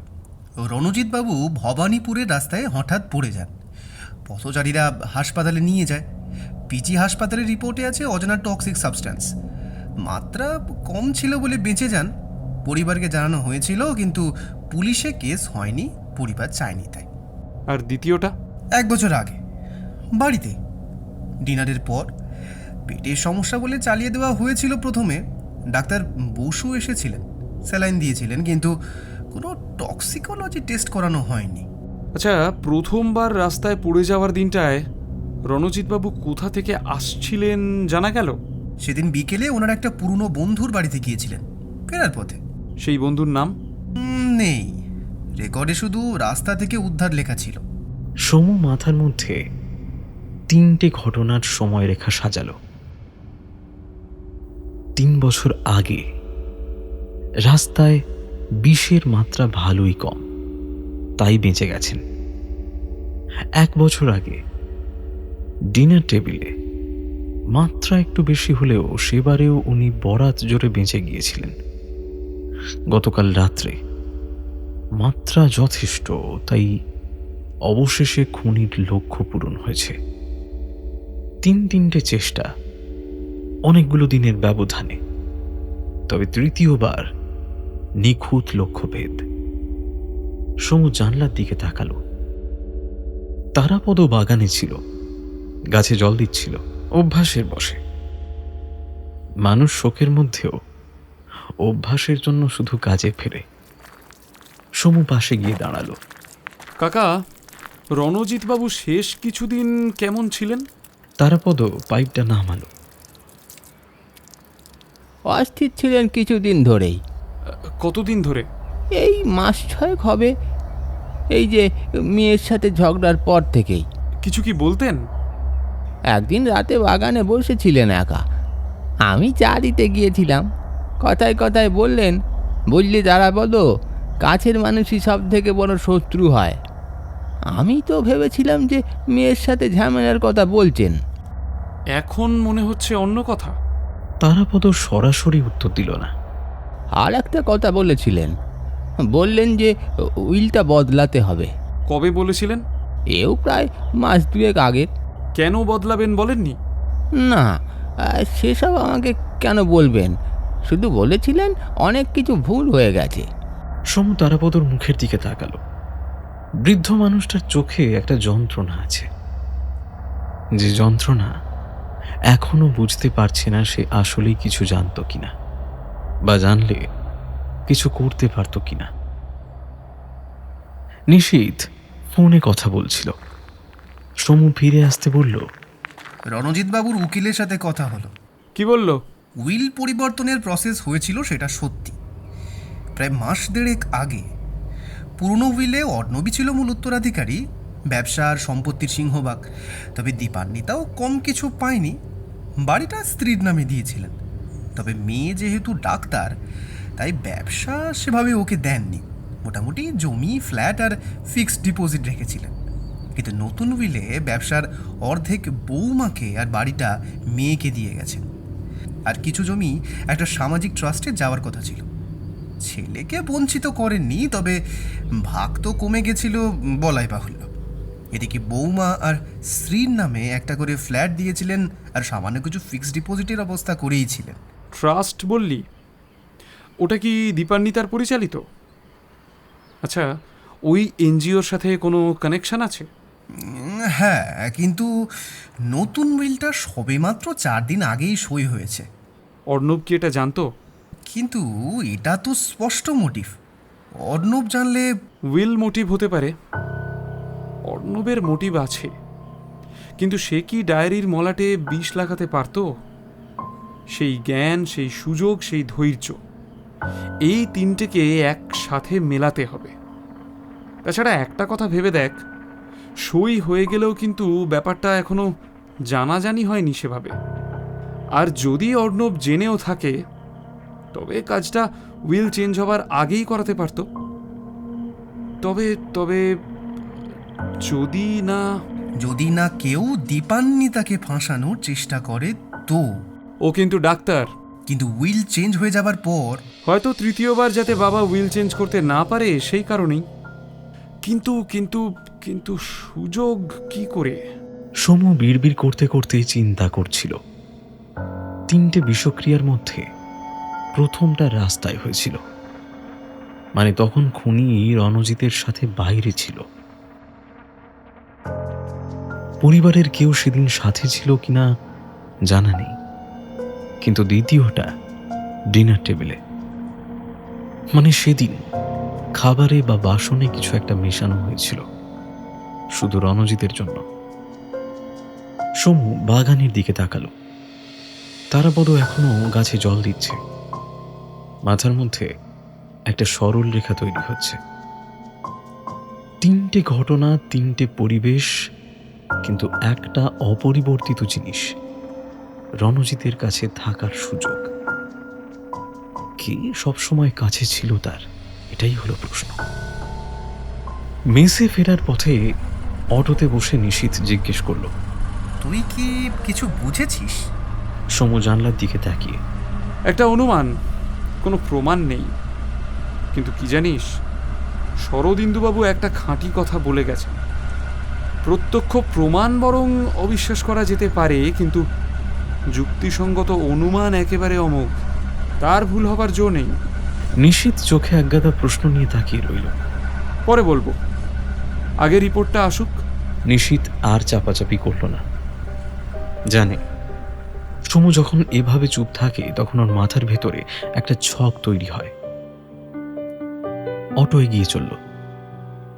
রণজিৎ বাবু ভবানীপুরের রাস্তায় হঠাৎ পড়ে যান। পথচারীরা হাসপাতালে নিয়ে যায়। পিজি হাসপাতালের রিপোর্টে আছে অজানা টক্সিক সাবস্ট্যান্স। মাত্রা কম ছিল বলে বেঁচে যান। পরিবারকে জানানো হয়েছিল, কিন্তু পুলিশে কেস হয়নি, পরিবার চায়নি তাই। আর দ্বিতীয়টা? 1 বছর আগে বাড়িতে ডিনারের পর পেটের সমস্যা বলে চালিয়ে দেওয়া হয়েছিল। প্রথমে ডাক্তার বসু এসেছিলেন, স্যালাইন দিয়েছিলেন, কিন্তু কোনো টক্সিকোলজি টেস্ট করানো হয়নি। আচ্ছা, প্রথমবার রাস্তায় পড়ে যাওয়ার দিনটায় রণজিৎবাবু কোথা থেকে আসছিলেন জানা গেল? সেদিন বিকেলে ওনার একটা পুরনো বন্ধুর বাড়িতে গিয়েছিলেন, ফেরার পথে। সেই বন্ধুর নাম নেই রেকর্ডে, শুধু রাস্তা থেকে উদ্ধার লেখা ছিল। সমু মাথার মধ্যে 3টে ঘটনার সময়রেখা সাজালো। 3 বছর আগে রাস্তায় বিষের মাত্রা ভালোই কম, তাই বেঁচে গেছেন। 1 বছর আগে ডিনার টেবিলে মাত্রা একটু বেশি হলেও সেবারেও উনি বরাত জোরে বেঁচে গিয়েছিলেন। গতকাল রাত্রে মাত্রা যথেষ্ট, তাই অবশেষে খুনির লক্ষ্য পূরণ হয়েছে। 3টে চেষ্টা, অনেকগুলো দিনের ব্যবধানে, তবে তৃতীয়বার নিখুঁত লক্ষ্যভেদ। সমু জানলার দিকে তাকালো। তারাপদ বাগানে ছিল, গাছে জল দিচ্ছিল, অভ্যাসের বশে। মানুষ শোকের মধ্যেও অভ্যাসের জন্য শুধু কাজে ফেরে। সমু পাশে গিয়ে দাঁড়ালো। কাকা, রণজিৎবাবু শেষ কিছুদিন কেমন ছিলেন? তারাপদ পাইপটা নামালো। অস্থির ছিলেন কিছুদিন ধরেই। কতদিন ধরে? এই 6 মাস হবে, এই যে মেয়ের সাথে ঝগড়ার পর থেকেই। কিছু কি বলতেন? একদিন রাতে বাগানে বসেছিলেন একা, আমি চা দিতে গিয়েছিলাম। কথায় কথায় বললেন, বুঝলি তারাপদ, কাছের মানুষই সব থেকে বড় শত্রু হয়। আমি তো ভেবেছিলাম যে মেয়ের সাথে ঝামেলার কথা বলছেন। এখন মনে হচ্ছে অন্য কথা। তারাপদ সরাসরি উত্তর দিল না। আর একটা কথা বলেছিলেন, বললেন যে উইলটা বদলাতে হবে। কবে বলেছিলেন? এও প্রায় 2 মাস আগের। কেন বদলাবেন বলেননি? না, সেসব আমাকে কেন বলবেন, শুধু বলেছিলেন অনেক কিছু ভুল হয়ে গেছে। সমু তারাপদর মুখের দিকে তাকালো। বৃদ্ধ মানুষটার চোখে একটা যন্ত্রণা আছে, যে যন্ত্রণা এখনো বুঝতে পারছে না সে আসলেই কিছু জানতো কিনা, বা জানলে কিছু করতে পারতো কিনা। নিশীথ ফোনে কথা বলছিল। সমু ফিরে আসতে বলল, রণজিৎ বাবুর উকিলের সাথে কথা হলো। কি বলল? উইল পরিবর্তনের প্রসেস হয়েছিল, সেটা সত্যি। প্রায় 1.5 মাস আগে পুরনো উইলে অর্ণবী ছিল মূল উত্তরাধিকারী, ব্যবসা আর সম্পত্তির সিংহভাগ। তবে দীপান্বিতাও কম কিছু পায়নি, বাড়িটা স্ত্রীর নামে দিয়েছিলেন। তবে মেয়ে যেহেতু ডাক্তার, তাই ব্যবসা সেভাবে ওকে দেননি। মোটামুটি জমি, ফ্ল্যাট আর ফিক্সড ডিপোজিট রেখেছিলেন। কিন্তু নতুন উইলে ব্যবসার অর্ধেক বৌমাকে আর বাড়িটা মেয়েকে দিয়ে গেছেন। আর কিছু জমি একটা সামাজিক ট্রাস্টে যাওয়ার কথা ছিল। ছেলেকে বঞ্চিত করেননি, তবে ভাগ তো কমে গেছিল বলাই বাহুল্য। এদিকে বৌমা আর স্ত্রীর নামে একটা করে ফ্ল্যাট দিয়েছিলেন, আর সামান্য কিছু ফিক্সড ডিপোজিটের অবস্থা করেইছিলেন। ট্রাস্ট বললি? ওটা কি দীপান্বিতার পরিচালিত? আচ্ছা, ওই এনজিওর সাথে কোনো কানেকশন আছে? হ্যাঁ, কিন্তু নতুন উইলটা সবেমাত্র 4 দিন আগেই সই হয়েছে। অর্ণব কি এটা জানতো? কিন্তু এটা তো স্পষ্ট মোটিভ। অর্ণব জানলে... উইল মোটিভ হতে পারে, অর্ণবের মোটিভ আছে, কিন্তু সে কি ডায়েরির মলাটে বিষ লাগাতে পারত? সেই জ্ঞান, সেই সুযোগ, সেই ধৈর্য, এই 3টেকে একসাথে মেলাতে হবে। তাছাড়া একটা কথা ভেবে দেখ, সই হয়ে গেলেও কিন্তু ব্যাপারটা এখনো জানাজানি হয়নি সেভাবে। আর যদি অর্ণব জেনেও থাকে তবে কাজটা উইল চেঞ্জ হবার আগেই করাতে পারত। তবে তবে যদি না কেউ দীপান্বিতাকে ফাঁসানোর চেষ্টা করে তো। ও কিন্তু ডাক্তার, কিন্তু উইল চেঞ্জ হয়ে যাবার পর হয়তো তৃতীয়বার যাতে বাবা উইল চেঞ্জ করতে না পারে সেই কারণেই। কিন্তু কিন্তু কিন্তু সুযোগ কি করে? সমু বিড়বিড় করতে করতে চিন্তা করছিল। 3টে বিষক্রিয়ার মধ্যে প্রথমটা রাস্তায় হয়েছিল, মানে তখন খুনি রণজিতের সাথে বাইরে ছিল। পরিবারের কেউ সেদিন সাথে ছিল কিনা জানা নেই, কিন্তু দ্বিতীয়টা ডিনার টেবিলে, মানে সেদিন খাবারে বা বাসনে কিছু একটা মেশানো হয়েছিল শুধু রণজিতের জন্য। সমু বাগানের দিকে তাকালো। তারাপদ এখনো গাছে জল দিচ্ছে। মাথার মধ্যে একটা সরল রেখা তৈরি হচ্ছে। 3টে ঘটনা, 3টে পরিবেশ, কিন্তু একটা অপরিবর্তিত জিনিস, রণজিতের কাছে থাকার সুযোগ। কি সবসময় কাছে ছিল তার? এটাই হলো প্রশ্ন। মেসে ফেরার পথে অটোতে বসে নিশীথ জিজ্ঞেস করলো, তুই কি কিছু বুঝেছিস? সমু জানলার দিকে তাকিয়ে, একটা অনুমান, কোনো প্রমাণ নেই, কিন্তু কি জানিস, শরদিন্দুবাবু একটা খাঁটি কথা বলে গেছেন। প্রত্যক্ষ প্রমাণ বরং অবিশ্বাস করা যেতে পারে, কিন্তু যুক্তিসঙ্গত অনুমান একেবারে অমোঘ, তার ভুল হবার জো নেই। নিশীথ চোখে একগাদা প্রশ্ন নিয়ে তাকিয়ে রইল। পরে বলবো, আগে রিপোর্টটা আসুক। নিশীথ আর চাপাচাপি করল না। জানে সমু যখন এভাবে চুপ থাকে তখন ওর মাথার ভেতরে একটা ছক তৈরি হয়। অটো এগিয়ে চলল।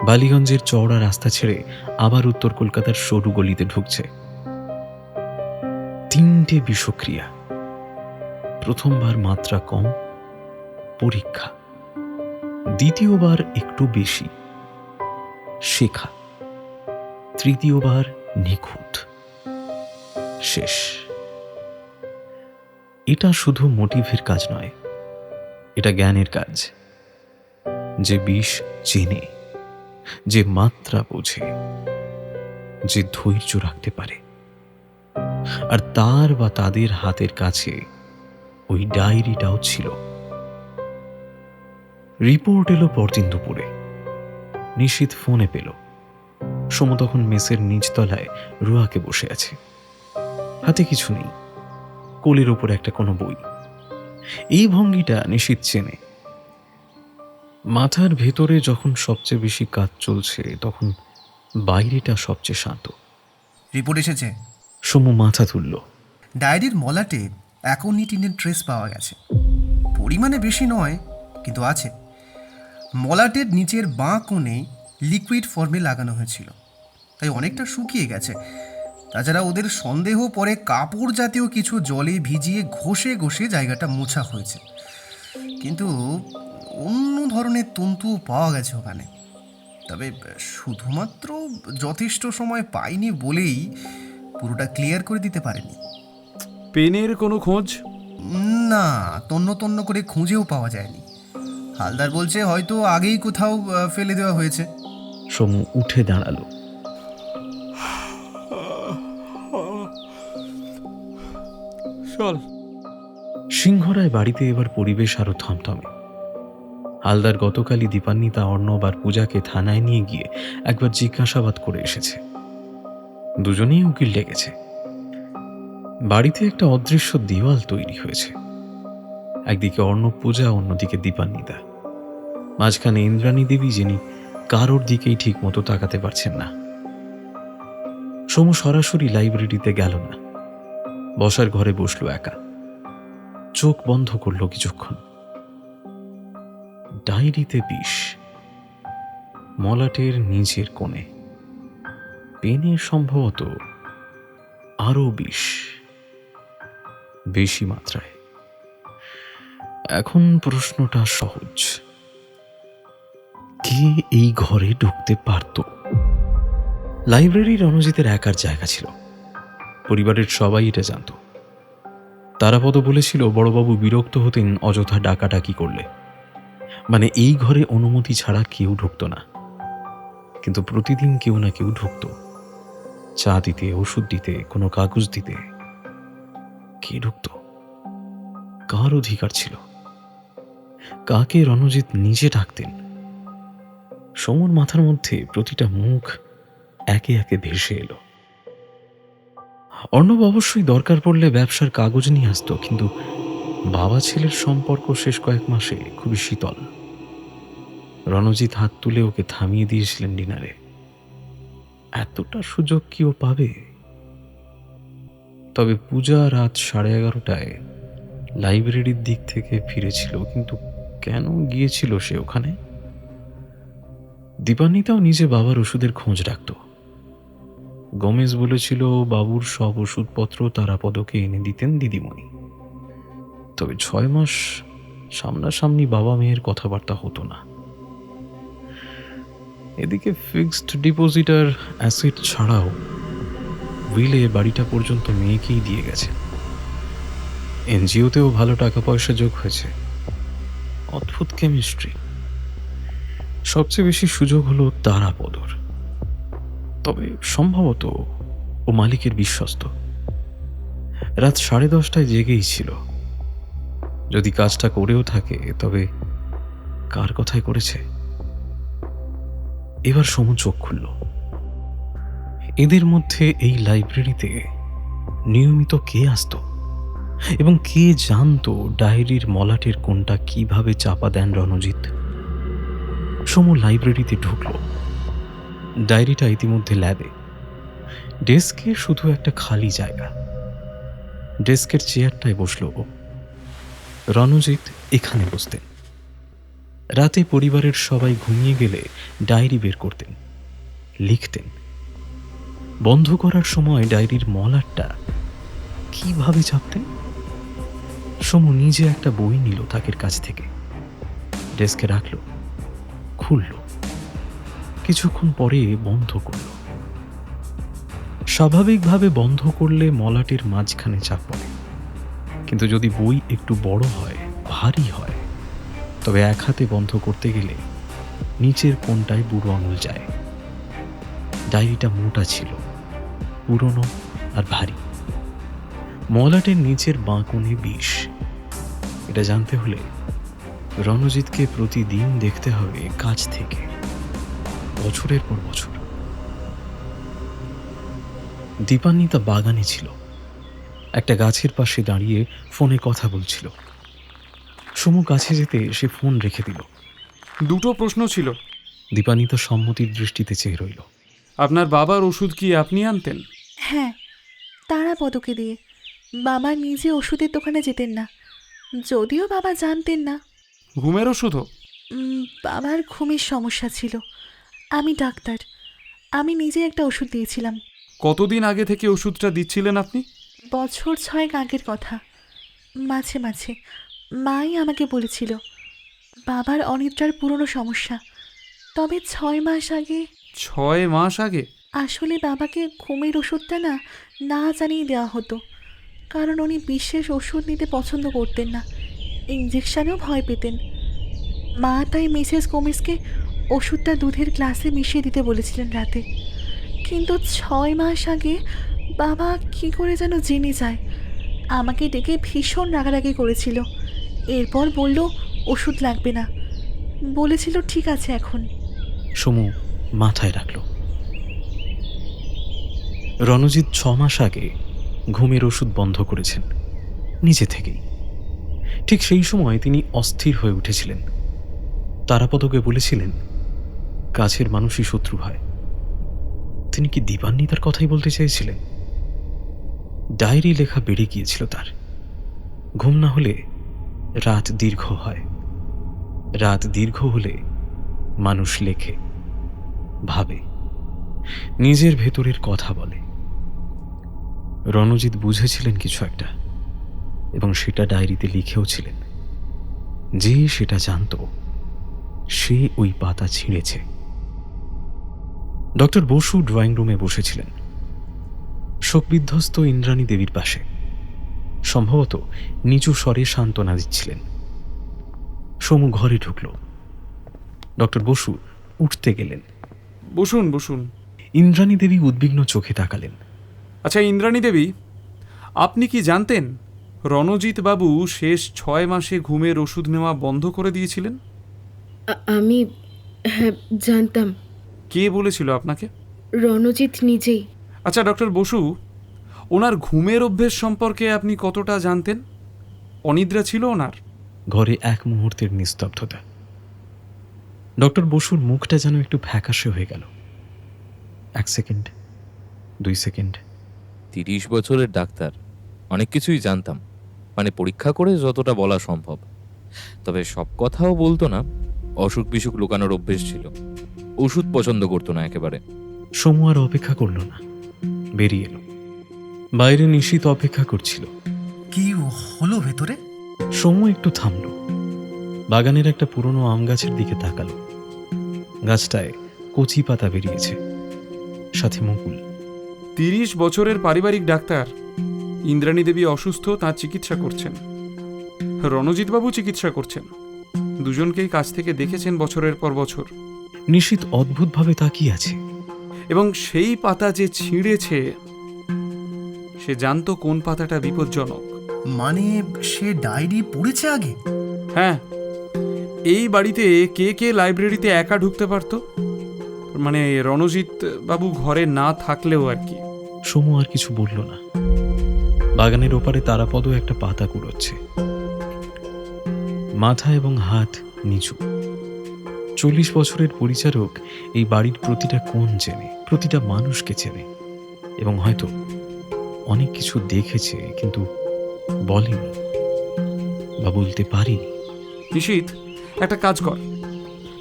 বালিগঞ্জের চওড়া রাস্তা ছেড়ে আবার উত্তর কলকাতার সরু গলিতে ঢুকছে। 3টে বিষক্রিয়া, প্রথমবার মাত্রা কম, পরীক্ষা। দ্বিতীয়বার একটু বেশি, শেখা। তৃতীয়বার নিখুঁত, শেষ। এটা শুধু মোটিভের কাজ নয়, এটা জ্ঞানের কাজ। যে বিষ চেনে, যে মাত্রা বোঝে, যে ধৈর্য রাখতে পারে, আর তার বা তাদের হাতের কাছে ওই ডায়েরিটাও ছিল। রিপোর্ট এলো পরদিন দুপুরে। নিশীথ ফোনে পেল সমু তখন মেসের নিচতলায় রুয়াকে বসে আছে। হাতে কিছু নেই, কোলের ওপর একটা কোনো বই। এই ভঙ্গিটা নিশীথ চেনে। মাথার ভেতরে যখন সবচেয়ে বেশি কাজ চলছে তখন বাইরেটা সবচেয়ে শান্ত। রিপোর্ট এসেছে। সমু মাথা তুলল। ডায়েরির মলাটে অ্যাকোনিটিনের ট্রেস পাওয়া গেছে। পরিমাণে বেশি নয়, কিন্তু আছে। মলাটের নিচের বাঁ কোণে লিকুইড ফর্মে লাগানো হয়েছিল, তাই অনেকটা শুকিয়ে গেছে। তাছাড়া ওদের সন্দেহ পরে কাপড় জাতীয় কিছু জলে ভিজিয়ে ঘষে ঘষে জায়গাটা মোছা হয়েছে, কিন্তু অন্য ধরনের তন্তুও পাওয়া গেছে ওখানে। তবে শুধুমাত্র যথেষ্ট সময় পাইনি বলেই পুরোটা ক্লিয়ার করে দিতে পারেনি। পেনের কোনো খোঁজ? না, তন্ন তন্ন করে খুঁজেও পাওয়া যায়নি। হালদার বলছে হয়তো আগেই কোথাও ফেলে দেওয়া হয়েছে। সমু উঠে দাঁড়ালো। চল। সিংহরায় বাড়িতে এবার পরিবেশ আরো থমথমে। হালদার গতকালই দীপান্বিতা, অর্ণব আর পূজাকে থানায় নিয়ে গিয়ে একবার জিজ্ঞাসাবাদ করে এসেছে। দুজনেই উকিল ডেকেছে। বাড়িতে একটা অদৃশ্য দেওয়াল তৈরি হয়েছে। একদিকে অর্ণব, পূজা, অন্যদিকে দীপান্বিতা। মাঝখানে ইন্দ্রাণী দেবী, যিনি কারোর দিকেই ঠিক মতো তাকাতে পারছেন না। সমু সরাসরি লাইব্রেরিতে গেল না, বসার ঘরে বসলো একা। চোখ বন্ধ করলো কিছুক্ষণ। ডায়েরিতে বিষ, মলাটের নিচের কোণে, পেনে সম্ভবত আরো বিষ, বেশি মাত্রায়। এখন প্রশ্নটা সহজ, কে এই ঘরে ঢুকতে পারত? লাইব্রেরি রণজিতের একার জায়গা ছিল, পরিবারের সবাই এটা জানত। তারাপদ বলেছিল বড়বাবু বিরক্ত হতেন অযথা ডাকাডাকি করলে, মানে এই ঘরে অনুমতি ছাড়া কেউ ঢুকত না। কিন্তু প্রতিদিন কেউ না কেউ ঢুকত, চা দিতে, ওষুধ দিতে, কোনো কাগজ দিতে। কে ঢুকত? কার অধিকার ছিল? কাকে রণজিৎ নিজে ডাকতেন? সমর মাথার মধ্যে প্রতিটা মুখ একে একে ভেসে এলো। অর্ণব অবশ্যই দরকার পড়লে ব্যবসার কাগজ নিয়ে আসতো, কিন্তু বাবা ছেলের সম্পর্ক শেষ কয়েক মাসে খুবই শীতল। রণজিৎ হাত তুলে ওকে থামিয়ে দিয়েছিলেন ডিনারে। এতটা সুযোগ কি ও পাবে? তবে পূজা রাত 11:30টায় লাইব্রেরির দিক থেকে ফিরেছিল, কিন্তু কেন গিয়েছিল সে ওখানে? দীপান্বিতাও নিজে বাবার ওষুধের খোঁজ রাখত। গমেজ বলেছিল বাবুর সব ওষুধপত্র তারাপদকে এনে দিতেন দিদিমণি। তবে 6 মাস সামনাসামনি বাবা মেয়ের কথাবার্তা হতো না। এদিকে ফিক্সড ডিপোজিট আর অ্যাসেট ছাড়াও উইলে বাড়িটা পর্যন্ত মেয়েকেই দিয়ে গেছে। এনজিওতেও ভালো টাকা পয়সা যোগ হয়েছে। অদ্ভুত কেমিস্ট্রি। সবচেয়ে বেশি সুযোগ হলো তারাপদর। তবে সম্ভবত ও মালিকের বিশ্বস্ত। রাত 10:30টায় জেগেই ছিল। যদি কাজটা করেও থাকে, তবে কার কথায় করেছে? এবার সমু চোখ খুলল। এদের মধ্যে এই লাইব্রেরিতে নিয়মিত কে আসতো এবং কে জানতো ডায়েরির মলাটের কোনটা কিভাবে চাপা দেন রণজিৎ? সমু লাইব্রেরিতে ঢুকল। ডায়েরিটা ইতিমধ্যে ল্যাবে। ডেস্কে শুধু একটা খালি জায়গা। ডেস্কের চেয়ারটায় বসল ও। রণজিৎ এখানে বসতেন। রাতে পরিবারের সবাই ঘুমিয়ে গেলে ডায়েরি বের করতেন, লিখতেন। বন্ধ করার সময় ডায়েরির মলাটটা কিভাবে চাপতেন? সমু নিজে একটা বই নিল তাকের কাছ থেকে, ডেস্কে রাখল, খুলল, কিছুক্ষণ পরে বন্ধ করল। স্বাভাবিকভাবে বন্ধ করলে মলাটের মাঝখানে চাপ পড়ে, কিন্তু যদি বই একটু বড় হয়, ভারী হয়, তবে এক হাতে বন্ধ করতে গেলে নিচের কোণটায় বুড়ো আঙুল যায়। ডায়েরিটা মোটা ছিল, পুরনো আর ভারী। মলাটের নিচের বাঁ কোণে বিষ। এটা জানতে হলে রণজিৎকে প্রতিদিন দেখতে হবে কাছ থেকে, বছরের পর বছর। দীপান্বিতা বাগানে ছিল, একটা গাছের পাশে দাঁড়িয়ে ফোনে কথা বলছিল। সমু কাছে যেতে সে ফোন রেখে দিল। দুটো প্রশ্ন ছিল। দীপান্বিতা সম্মতির দৃষ্টিতে চেয়ে রইল। আপনার বাবার ওষুধ কি আপনি আনতেন? হ্যাঁ, তারাপদকে দিয়ে। বাবা নিজে ওষুধের দোকানে যেতেন না, যদিও বাবা জানতেন না। ঘুমের ওষুধও? বাবার ঘুমের সমস্যা ছিল। আমি ডাক্তার, আমি নিজে একটা ওষুধ দিয়েছিলাম। কতদিন আগে থেকে ওষুধটা দিচ্ছিলেন আপনি? বছর 6 আগের কথা। মাঝে মাঝে মাই আমাকে বলেছিল বাবার অনিদ্রার পুরনো সমস্যা। তবে 6 মাস আগে। 6 মাস আগে? আসলে বাবাকে ঘুমের ওষুধটা না জানিয়ে দেওয়া হতো, কারণ উনি বিশেষ ওষুধ নিতে পছন্দ করতেন না, ইঞ্জেকশানেও ভয় পেতেন। মা তাই মিসেস গোমেজকে ওষুধটা দুধের গ্লাসে মিশিয়ে দিতে বলেছিলেন রাতে। কিন্তু 6 মাস আগে বাবা কি করে যেন জেনে যায়। আমাকে ডেকে ভীষণ রাগারাগি করেছিল। এরপর বলল ওষুধ লাগবে না, বলেছিল ঠিক আছে এখন। সমু মাথায় রাখল। রণজিৎ 6 মাস আগে ঘুমের ওষুধ বন্ধ করেছেন নিজে থেকেই। ঠিক সেই সময় তিনি অস্থির হয়ে উঠেছিলেন। তারাপদকে বলেছিলেন কাছের মানুষই শত্রু হয়। তিনি কি দীপান্বিতার কথাই বলতে চেয়েছিলেন? ডায়েরি লেখা বেড়ে গিয়েছিল তার। ঘুম না হলে রাত দীর্ঘ হয়, রাত দীর্ঘ হলে মানুষ লেখে, ভাবে, নিজের ভেতরের কথা বলে। রণজিৎ বুঝেছিলেন কিছু একটা, এবং সেটা ডায়েরিতে লিখেও ছিলেন। যে সেটা জানত সে ওই পাতা ছিঁড়েছে। ডক্টর বসু ড্রয়িং রুমে বসেছিলেন, শোকবিধ্বস্ত ইন্দ্রাণী দেবীর পাশে। সম্ভবত নিচু স্বরে সান্ত্বনা দিচ্ছিলেন। সমু ঘরে ঢুকল। ডক্টর বসু উঠতে গেলেন। বসুন বসুন। ইন্দ্রাণী দেবী উদ্বিগ্ন চোখে তাকালেন। আচ্ছা ইন্দ্রাণী দেবী, আপনি কি জানতেন রণজিৎ বাবু শেষ 6 মাসে ঘুমের ওষুধ নেওয়া বন্ধ করে দিয়েছিলেন? আমি হ্যাঁ জানতাম। কে বলেছিল আপনাকে? রণজিৎ নিজেই। আচ্ছা ডক্টর বসু, ওনার ঘুমের অভ্যেস সম্পর্কে আপনি কতটা জানতেন? অনিদ্রা ছিল ওনার? ঘরে এক মুহূর্তের নিস্তব্ধতা। ডক্টর বসুর মুখটা যেন একটু ফ্যাকাশে হয়ে গেল। 1 সেকেন্ড, 2 সেকেন্ড। 30 বছরের ডাক্তার, অনেক কিছুই জানতাম, মানে পরীক্ষা করে যতটা বলা সম্ভব। তবে সব কথাও বলতো না। অসুখ বিসুখ লুকানোর অভ্যেস ছিল। ওষুধ পছন্দ করতো না একেবারে। সমু আর অপেক্ষা করল না, বেরিয়ে এলো। বাইরে নিশীত অপেক্ষা করছিল। কি হলো ভেতরে? সমু একটু থামল। বাগানের একটা পুরনো আম গাছের দিকে তাকালো। গাছটায় কচি পাতা বেরিয়েছে, সাথে মুকুল। 30 বছরের পারিবারিক ডাক্তার। ইন্দ্রাণী দেবী অসুস্থ, তার চিকিৎসা করছেন। রণজিৎবাবু চিকিৎসা করছেন। দুজনকেই কাছ থেকে দেখেছেন বছরের পর বছর। নিশীত অদ্ভুতভাবে তাকিয়ে আছে। এবং সেই পাতা যে ছিঁড়েছে, সে জানতো কোন পাতাটা বিপজ্জনক। মানে সে ডায়েরি পড়েছে আগে? হ্যাঁ। এই বাড়িতে কে কে লাইব্রেরিতে একা ঢুকতে পারত? মানে রণজিৎ বাবু ঘরে না থাকলেও আর কি। সমু আর কিছু বলল না। বাগানের ওপারে তারাপদ একটা পাতা কুড়োচ্ছে। মাথা এবং হাত নিচু। 40 বছরের পরিচারক এই বাড়ির প্রতিটা কোণ চেনে, প্রতিটা মানুষকে চেনে, এবং হয়তো অনেক কিছু দেখেছে কিন্তু বলেনি বা বলতে পারিনি। নিশীত, একটা কাজ কর।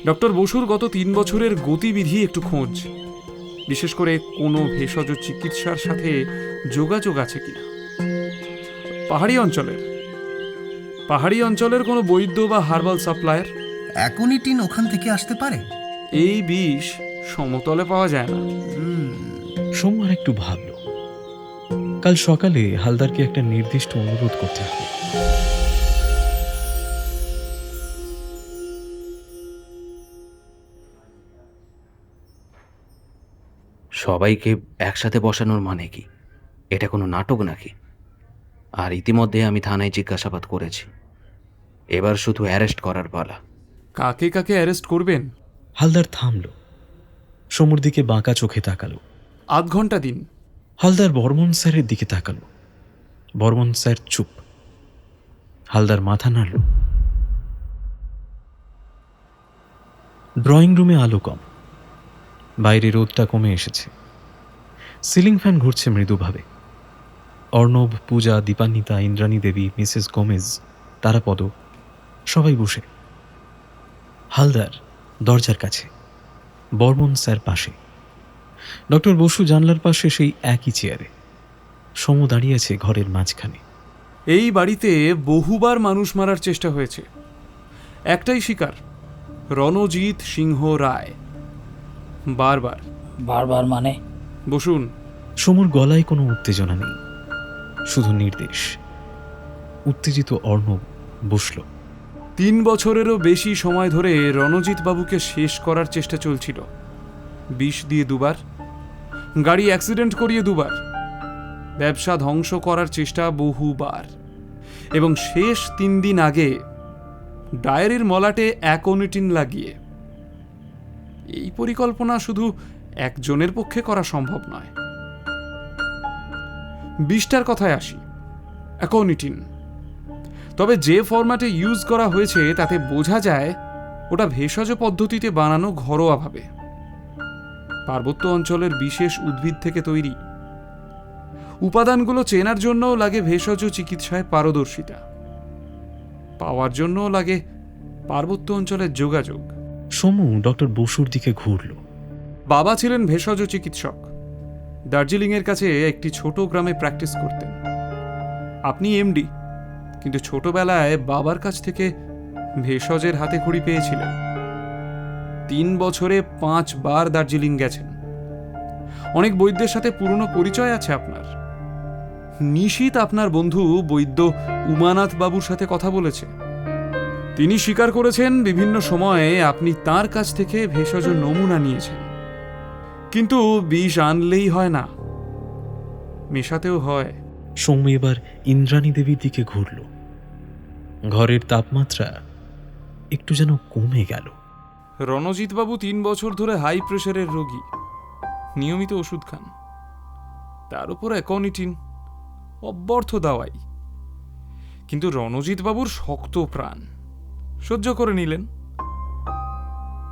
ডক্টর বসুর গত 3 বছরের গতিবিধি একটু খোঁজ, বিশেষ করে কোনো ভেষজ চিকিৎসার সাথে যোগাযোগ আছে কিনা। পাহাড়ি অঞ্চলের কোনো বৈদ্য বা হার্বাল সাপ্লায়ার। অ্যাকোনিটিন ওখান থেকে আসতে পারে? এই বিষ সমতলে পাওয়া যায় না। সমু আর একটু ভাবল। কাল সকালে হালদারকে একটা নির্দিষ্ট অনুরোধ করতে হবে। সবাইকে একসাথে বসানোর মানে কি? এটা কোনো নাটক নাকি? আর ইতিমধ্যে আমি থানায় জিজ্ঞাসাবাদ করেছি। এবার শুধু অ্যারেস্ট করার পালা। কাকে কাকে অ্যারেস্ট করবেন? হালদার থামল, সমুর দিকে বাঁকা চোখে তাকালো। 8 ঘন্টা দিন। হালদার বর্মন স্যারের দিকে তাকালো। বর্মন স্যার চুপ। হালদার মাথা নাড়ল। ড্রয়িং রুমে আলো কম। বাইরে রোদটা কমে এসেছে। সিলিং ফ্যান ঘুরছে মৃদুভাবে। অর্ণব, পূজা, দীপান্বিতা, ইন্দ্রাণী দেবী, মিসেস গোমেজ, তারাপদ সবাই বসে। হালদার দরজার কাছে, বর্মন স্যার পাশে। ডক্টর বসু জানলার পাশে সেই একই চেয়ারে। সমু দাঁড়িয়ে আছে ঘরের মাঝখানে। এই বাড়িতে বহুবার মানুষ মারার চেষ্টা হয়েছে। একটাই শিকার, রণজিৎ সিংহ রায়। বারবার। বারবার মানে? বসুন। সমুর গলায় কোনো উত্তেজনা নেই, শুধু নির্দেশ। উত্তেজিত অর্ণব বসল। 3 বছরেরও বেশি সময় ধরে রণজিৎ বাবুকে শেষ করার চেষ্টা চলছিল। বিষ দিয়ে 2বার, গাড়ি অ্যাক্সিডেন্ট করিয়ে 2বার, ব্যবসা ধ্বংস করার চেষ্টা বহুবার, এবং শেষ 3 দিন আগে ডায়েরির মলাটে অ্যাকোনিটিন লাগিয়ে। এই পরিকল্পনা শুধু একজনের পক্ষে করা সম্ভব নয়। বিষটার কথায় আসি, অ্যাকোনিটিন। তবে যে ফরম্যাটে ইউজ করা হয়েছে তাতে বোঝা যায় ওটা ভেষজ পদ্ধতিতে বানানো ঘরোয়াভাবে, পার্বত্য অঞ্চলের বিশেষ উদ্ভিদ থেকে তৈরি। উপাদানগুলো চেনার জন্যও লাগে ভেষজ চিকিৎসায় পারদর্শিতা, পাওয়ার জন্যও লাগে পার্বত্য অঞ্চলের যোগাযোগ। সমু ডক্টর বসুর দিকে ঘুরল। বাবা ছিলেন ভেষজ চিকিৎসক। দার্জিলিংয়ের কাছে একটি ছোট গ্রামে প্র্যাকটিস করতেন। আপনি এমডি, কিন্তু ছোটবেলায় বাবার কাছ থেকে ভেষজের হাতে খড়ি পেয়েছিলেন। 3 বছরে 5 বার দার্জিলিং গেছেন। অনেক বৈদ্যের সাথে পুরনো পরিচয় আছে আপনার। নিশীত আপনার বন্ধু বৈদ্য উমানাথ বাবুর সাথে কথা বলেছে। তিনি স্বীকার করেছেন বিভিন্ন সময়ে আপনি তার কাছ থেকে ভেষজ নমুনা নিয়েছেন, কিন্তু বিষ আনলেই হয় না, মেশাতেও হয়। সৌম্য এবার ইন্দ্রাণী দেবীর দিকে ঘুরল। ঘরের তাপমাত্রা একটু যেন কমে গেল। রণজিৎবাবু 3 বছর ধরে হাই প্রেশারের রোগী, নিয়মিত ওষুধ খান, তার উপর অ্যাকনিটিন, অব্যর্থ দাওয়াই। কিন্তু রণজিৎবাবুর শক্ত প্রাণ, সহ্য করে নিলেন।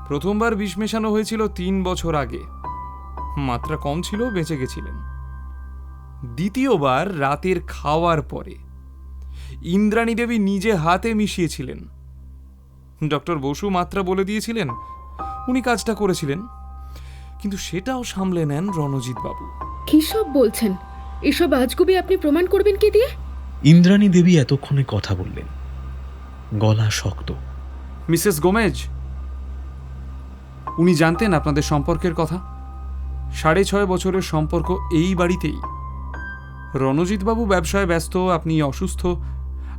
প্রথমবার বিষ মেশানো হয়েছিল 3 বছর আগে, মাত্রা কম ছিল, বেঁচে গেছিলেন। দ্বিতীয়বার রাতের খাওয়ার পরে ইন্দ্রাণী দেবী নিজে হাতে মিশিয়েছিলেন। ডক্টর বসু মাত্রা বলে দিয়েছিলেন, উনি কাজটা করেছিলেন, কিন্তু সেটাও সামলে নেন রণজিৎ বাবু। কি সব বলছেন? এসব আজগুবি আপনি প্রমাণ করবেন কি দিয়ে? ইন্দ্রাণী দেবী এতক্ষণে কথা বললেন, গলা শক্ত। মিসেস গোমেজ, উনি জানতেন আপনাদের সম্পর্কের কথা। 6.5 বছরের সম্পর্ক এই বাড়িতেই। রণজিৎবাবু ব্যবসায় ব্যস্ত, আপনি অসুস্থ,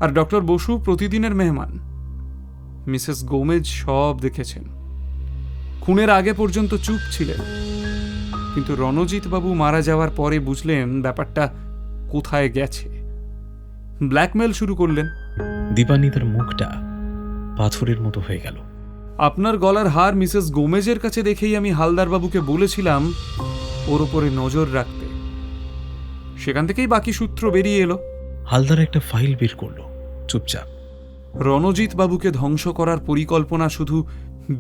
আর ডক্টর বসু প্রতিদিনের মেহমান। মিসেস গোমেজ সব দেখেছেন। খুনের আগে পর্যন্ত চুপ ছিলেন, কিন্তু রণজিৎবাবু মারা যাওয়ার পরে বুঝলেন ব্যাপারটা কোথায় গেছে। ব্ল্যাকমেল শুরু করলেন। দীপান্বিতার মুখটা পাথরের মতো হয়ে গেল। আপনার গলার হার মিসেস গোমেজের কাছে দেখেই আমি হালদার বাবুকে বলেছিলাম ওর উপরে নজর রাখতে। সেখান থেকেই বাকি সূত্র বেরিয়ে এলো। হালদার একটা ফাইল বের করলো চুপচাপ। রণজিৎ বাবুকে ধ্বংস করার পরিকল্পনা শুধু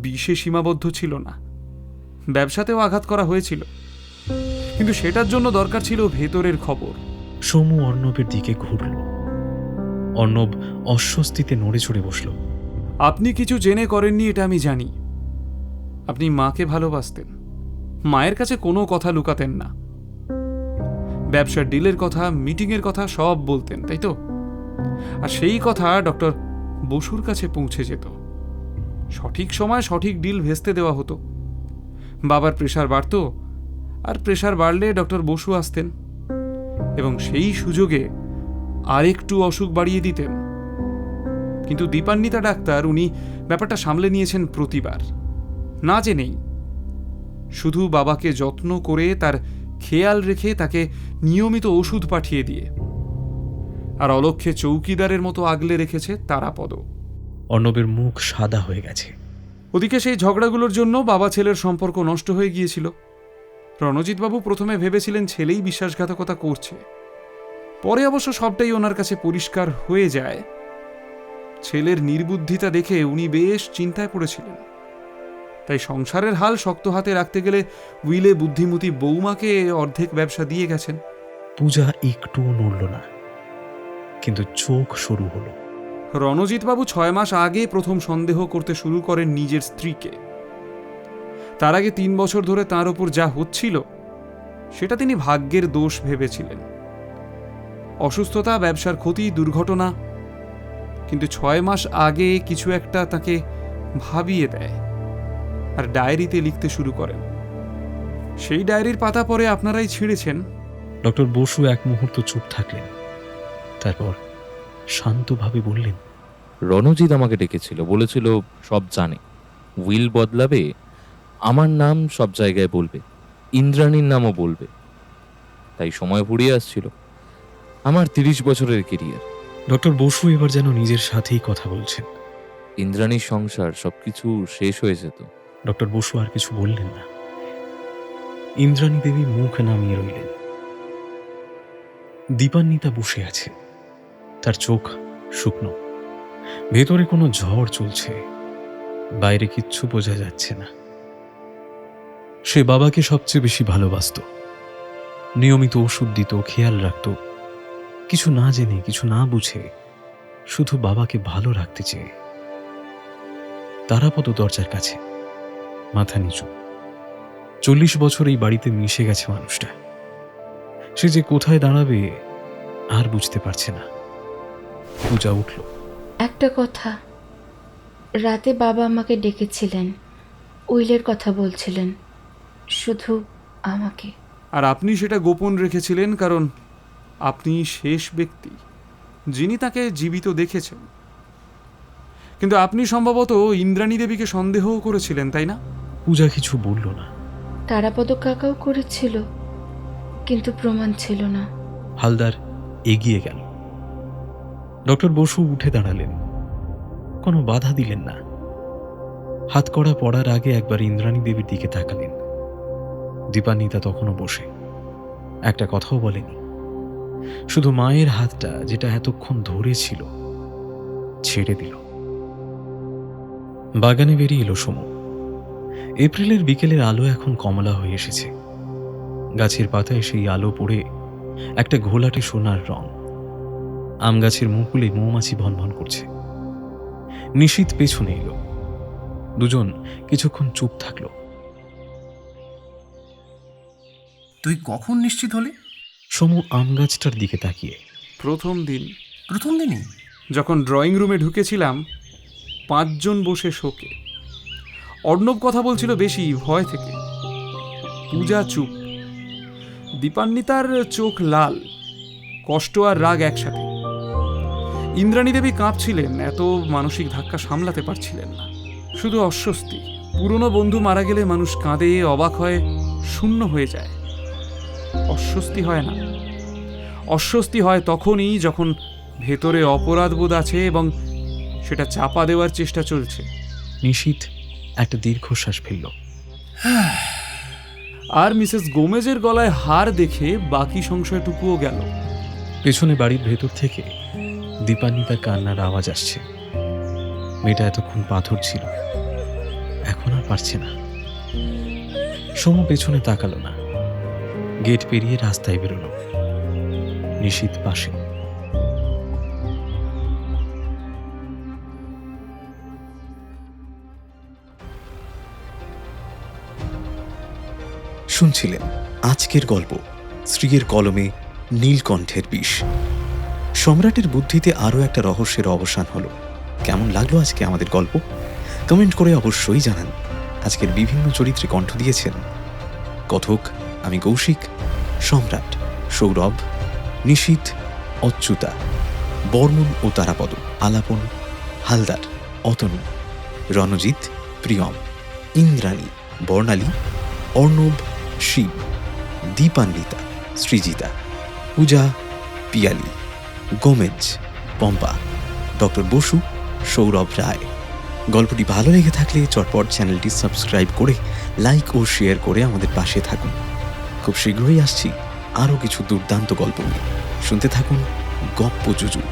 বিষে সীমাবদ্ধ ছিল না, ব্যবসাতেও আঘাত করা হয়েছিল, কিন্তু সেটার জন্য দরকার ছিল ভেতরের খবর। সমু অর্ণবের দিকে ঘুরল। অর্ণব অস্বস্তিতে নড়ে চড়ে বসল। আপনি কিছু জেনে করেননি এটা আমি জানি। আপনি মাকে ভালোবাসতেন, মায়ের কাছে কোনো কথা লুকাতেন না। ব্যবসার ডিলের কথা, মিটিংয়ের কথা সব বলতেন, তাই তো? আর সেই কথা ডক্টর বসুর কাছে পৌঁছে যেত। সঠিক সময় সঠিক ডিল ভেস্তে দেওয়া হতো। বাবার প্রেশার বাড়ত, আর প্রেশার বাড়লে ডক্টর বসু আসতেন এবং সেই সুযোগে আরেকটু অসুখ বাড়িয়ে দিতেন। কিন্তু দীপান্বিতা ডাক্তার, উনি ব্যাপারটা সামলে নিয়েছেন প্রতিবার, না জেনেই। শুধু বাবাকে যত্ন করে, তার খেয়াল রেখে, তাকে নিয়মিত ওষুধ পাঠিয়ে দিয়ে, আর অলক্ষ্যে চৌকিদারের মতো আগলে রেখেছে তারাপদ। অর্ণবের মুখ সাদা হয়ে গেছে। ওদিকে সেই ঝগড়াগুলোর জন্য বাবা ছেলের সম্পর্ক নষ্ট হয়ে গিয়েছিল। রণজিৎবাবু প্রথমে ভেবেছিলেন ছেলেই বিশ্বাসঘাতকতা করছে, পরে অবশ্য সবটাই ওনার কাছে পরিষ্কার হয়ে যায়। ছেলের নির্বুদ্ধিতা দেখে উনি বেশ চিন্তায় পড়েছিলেন। তাই সংসারের হাল শক্ত হাতে রাখতে গেলে উইলে বুদ্ধিমতী বৌমাকে অর্ধেক ব্যবসা দিয়ে গেছেন। পূজা একটুও নড়ল না, কিন্তু চোখ সরু হলো। রণজিৎবাবু 6 মাস আগে প্রথম সন্দেহ করতে শুরু করেন নিজের স্ত্রীকে। তার আগে 3 বছর ধরে তার ওপর যা হচ্ছিল সেটা তিনি ভাগ্যের দোষ ভেবেছিলেন। অসুস্থতা, ব্যবসার ক্ষতি, দুর্ঘটনা। কিন্তু 6 মাস আগে কিছু একটা তাকে ভাবিয়ে দেয়, আর ডায়েরিতে লিখতে শুরু করেন। সেই ডায়েরির পাতা পরে আপনারাই ছিঁড়েছেন। ডক্টর বসু এক মুহূর্ত চুপ থাকলেন, তারপর শান্তভাবে বললেন, রণজিৎ আমাকে ডেকেছিল, বলেছিল সব জানে, উইল বদলাবে, আমার নাম সব জায়গায় বলবে, ইন্দ্রাণীর নামও বলবে। তাই সময় ফুরিয়ে আসছিল। আমার 30 বছরের কেরিয়ার। ডক্টর বসু এবার যেন নিজের সাথেই কথা বলছেন। ইন্দ্রাণীর সংসার, সবকিছু শেষ হয়ে যেত। ডক্টর বসু আর কিছু বললেন না। ইন্দ্রাণী দেবী মুখ নামিয়ে রইলেন। দীপান্বিতা বসে আছে, তার চোখ শুকনো। ভেতরে কোনো ঝড় চলছে, বাইরে কিচ্ছু বোঝা যাচ্ছে না। সে বাবাকে সবচেয়ে বেশি ভালোবাসত, নিয়মিত ওষুধ দিত, খেয়াল রাখত। কিছু না জেনে, কিছু না বুঝে, শুধু বাবাকে ভালো রাখতে চেয়ে। তারাপদ দরজার কাছে, মাথা নিচু। 40 বছর এই বাড়িতে মিশে গেছে মানুষটা। সে যে কোথায় দাঁড়াবে আর বুঝতে পারছে না। পূজা উঠল। একটা কথা, রাতে বাবা আমাকে ডেকেছিলেন, উইলের কথা বলছিলেন, শুধু আমাকে। আর আপনি সেটা গোপন রেখেছিলেন কারণ আপনি শেষ ব্যক্তি যিনি তাকে জীবিত দেখেছেন। কিন্তু আপনি সম্ভবত ইন্দ্রাণী দেবীকে সন্দেহও করেছিলেন, তাই না? পূজা কিছু বলল না। তারাপদ কাকাও করেছিল, কিন্তু প্রমাণ ছিল না। হালদার এগিয়ে গেল। ডক্টর বসু উঠে দাঁড়ালেন, কোনো বাধা দিলেন না। হাত কড়া পড়ার আগে একবার ইন্দ্রাণী দেবীর দিকে তাকালেন। দীপান্বিতা তখনও বসে, একটা কথাও বলেনি। শুধু মায়ের হাতটা, যেটা এতক্ষণ ধরেছিল, ছেড়ে দিল। বাগানে বেরিয়ে এলো সমু। এপ্রিলের বিকেলের আলো এখন কমলা হয়ে এসেছে। গাছের পাতায় সেই আলো পড়ে একটা ঘোলাটে সোনার রং। আম গাছের মুকুলে মৌমাছি ভনভন করছে। নিশীথ পেছনে এলো। দুজন কিছুক্ষণ চুপ থাকলো। তুই কখন নিশ্চিত হলি? সমু আম গাছটার দিকে তাকিয়ে। প্রথম দিনই যখন ড্রয়িং রুমে ঢুকেছিলাম, 5 জন বসে শোকে। অর্ণব কথা বলছিল বেশি ভয় থেকে। পূজা চুপ। দীপান্বিতার চোখ লাল, কষ্ট আর রাগ একসাথে। ইন্দ্রাণী দেবী কাঁপছিলেন, এত মানসিক ধাক্কা সামলাতে পারছিলেন না। শুধু অস্বস্তি। পুরনো বন্ধু মারা গেলে মানুষ কাঁদে, অবাক হয়, শূন্য হয়ে যায়। অস্বস্তি হয় না। অস্বস্তি হয় তখনই যখন ভেতরে অপরাধবোধ আছে এবং সেটা চাপা দেওয়ার চেষ্টা চলছে। নিশীথ একটা দীর্ঘশ্বাস ফেলল। আর মিসেস গোমেজের গলায় হার দেখে বাকি সংশয়টুকুও গেল। পেছনে বাড়ির ভেতর থেকে দীপান্বিতার কান্নার আওয়াজ আসছে। মেয়েটা এতক্ষণ পাথর ছিল, এখন আর পারছে না। সমু পেছনে তাকালো না। গেট পেরিয়ে রাস্তায় বেরোলো। নিশীথ পাশে। শুনছিলেন আজকের গল্প শ্রীয়ের কলমে নীলকণ্ঠের বিষ। সম্রাটের বুদ্ধিতে আরও একটা রহস্যের অবসান হলো। কেমন লাগলো আজকে আমাদের গল্প? কমেন্ট করে অবশ্যই জানান। আজকের বিভিন্ন চরিত্রে কণ্ঠ দিয়েছেন কথক আমি কৌশিক, সম্রাট সৌরভ, নিশীথ অচ্যুতা, বর্মন ও তারাপদ, আলাপন হালদার, অতনু, রণজিৎ, প্রিয়ম, ইন্দ্রাণী, বর্ণালী, অর্ণব, শিব, দীপান্বিতা, সৃজিতা, পূজা, পিয়ালি, গোমেজ, পম্পা, ডক্টর বসু, সৌরভ রায়। গল্পটি ভালো লেগে থাকলে চটপট চ্যানেলটি সাবস্ক্রাইব করে লাইক ও শেয়ার করে আমাদের পাশে থাকুন। খুব শীঘ্রই আসছি আরও কিছু দুর্দান্ত গল্প নিয়ে। শুনতে থাকুন গপ্প জুজু।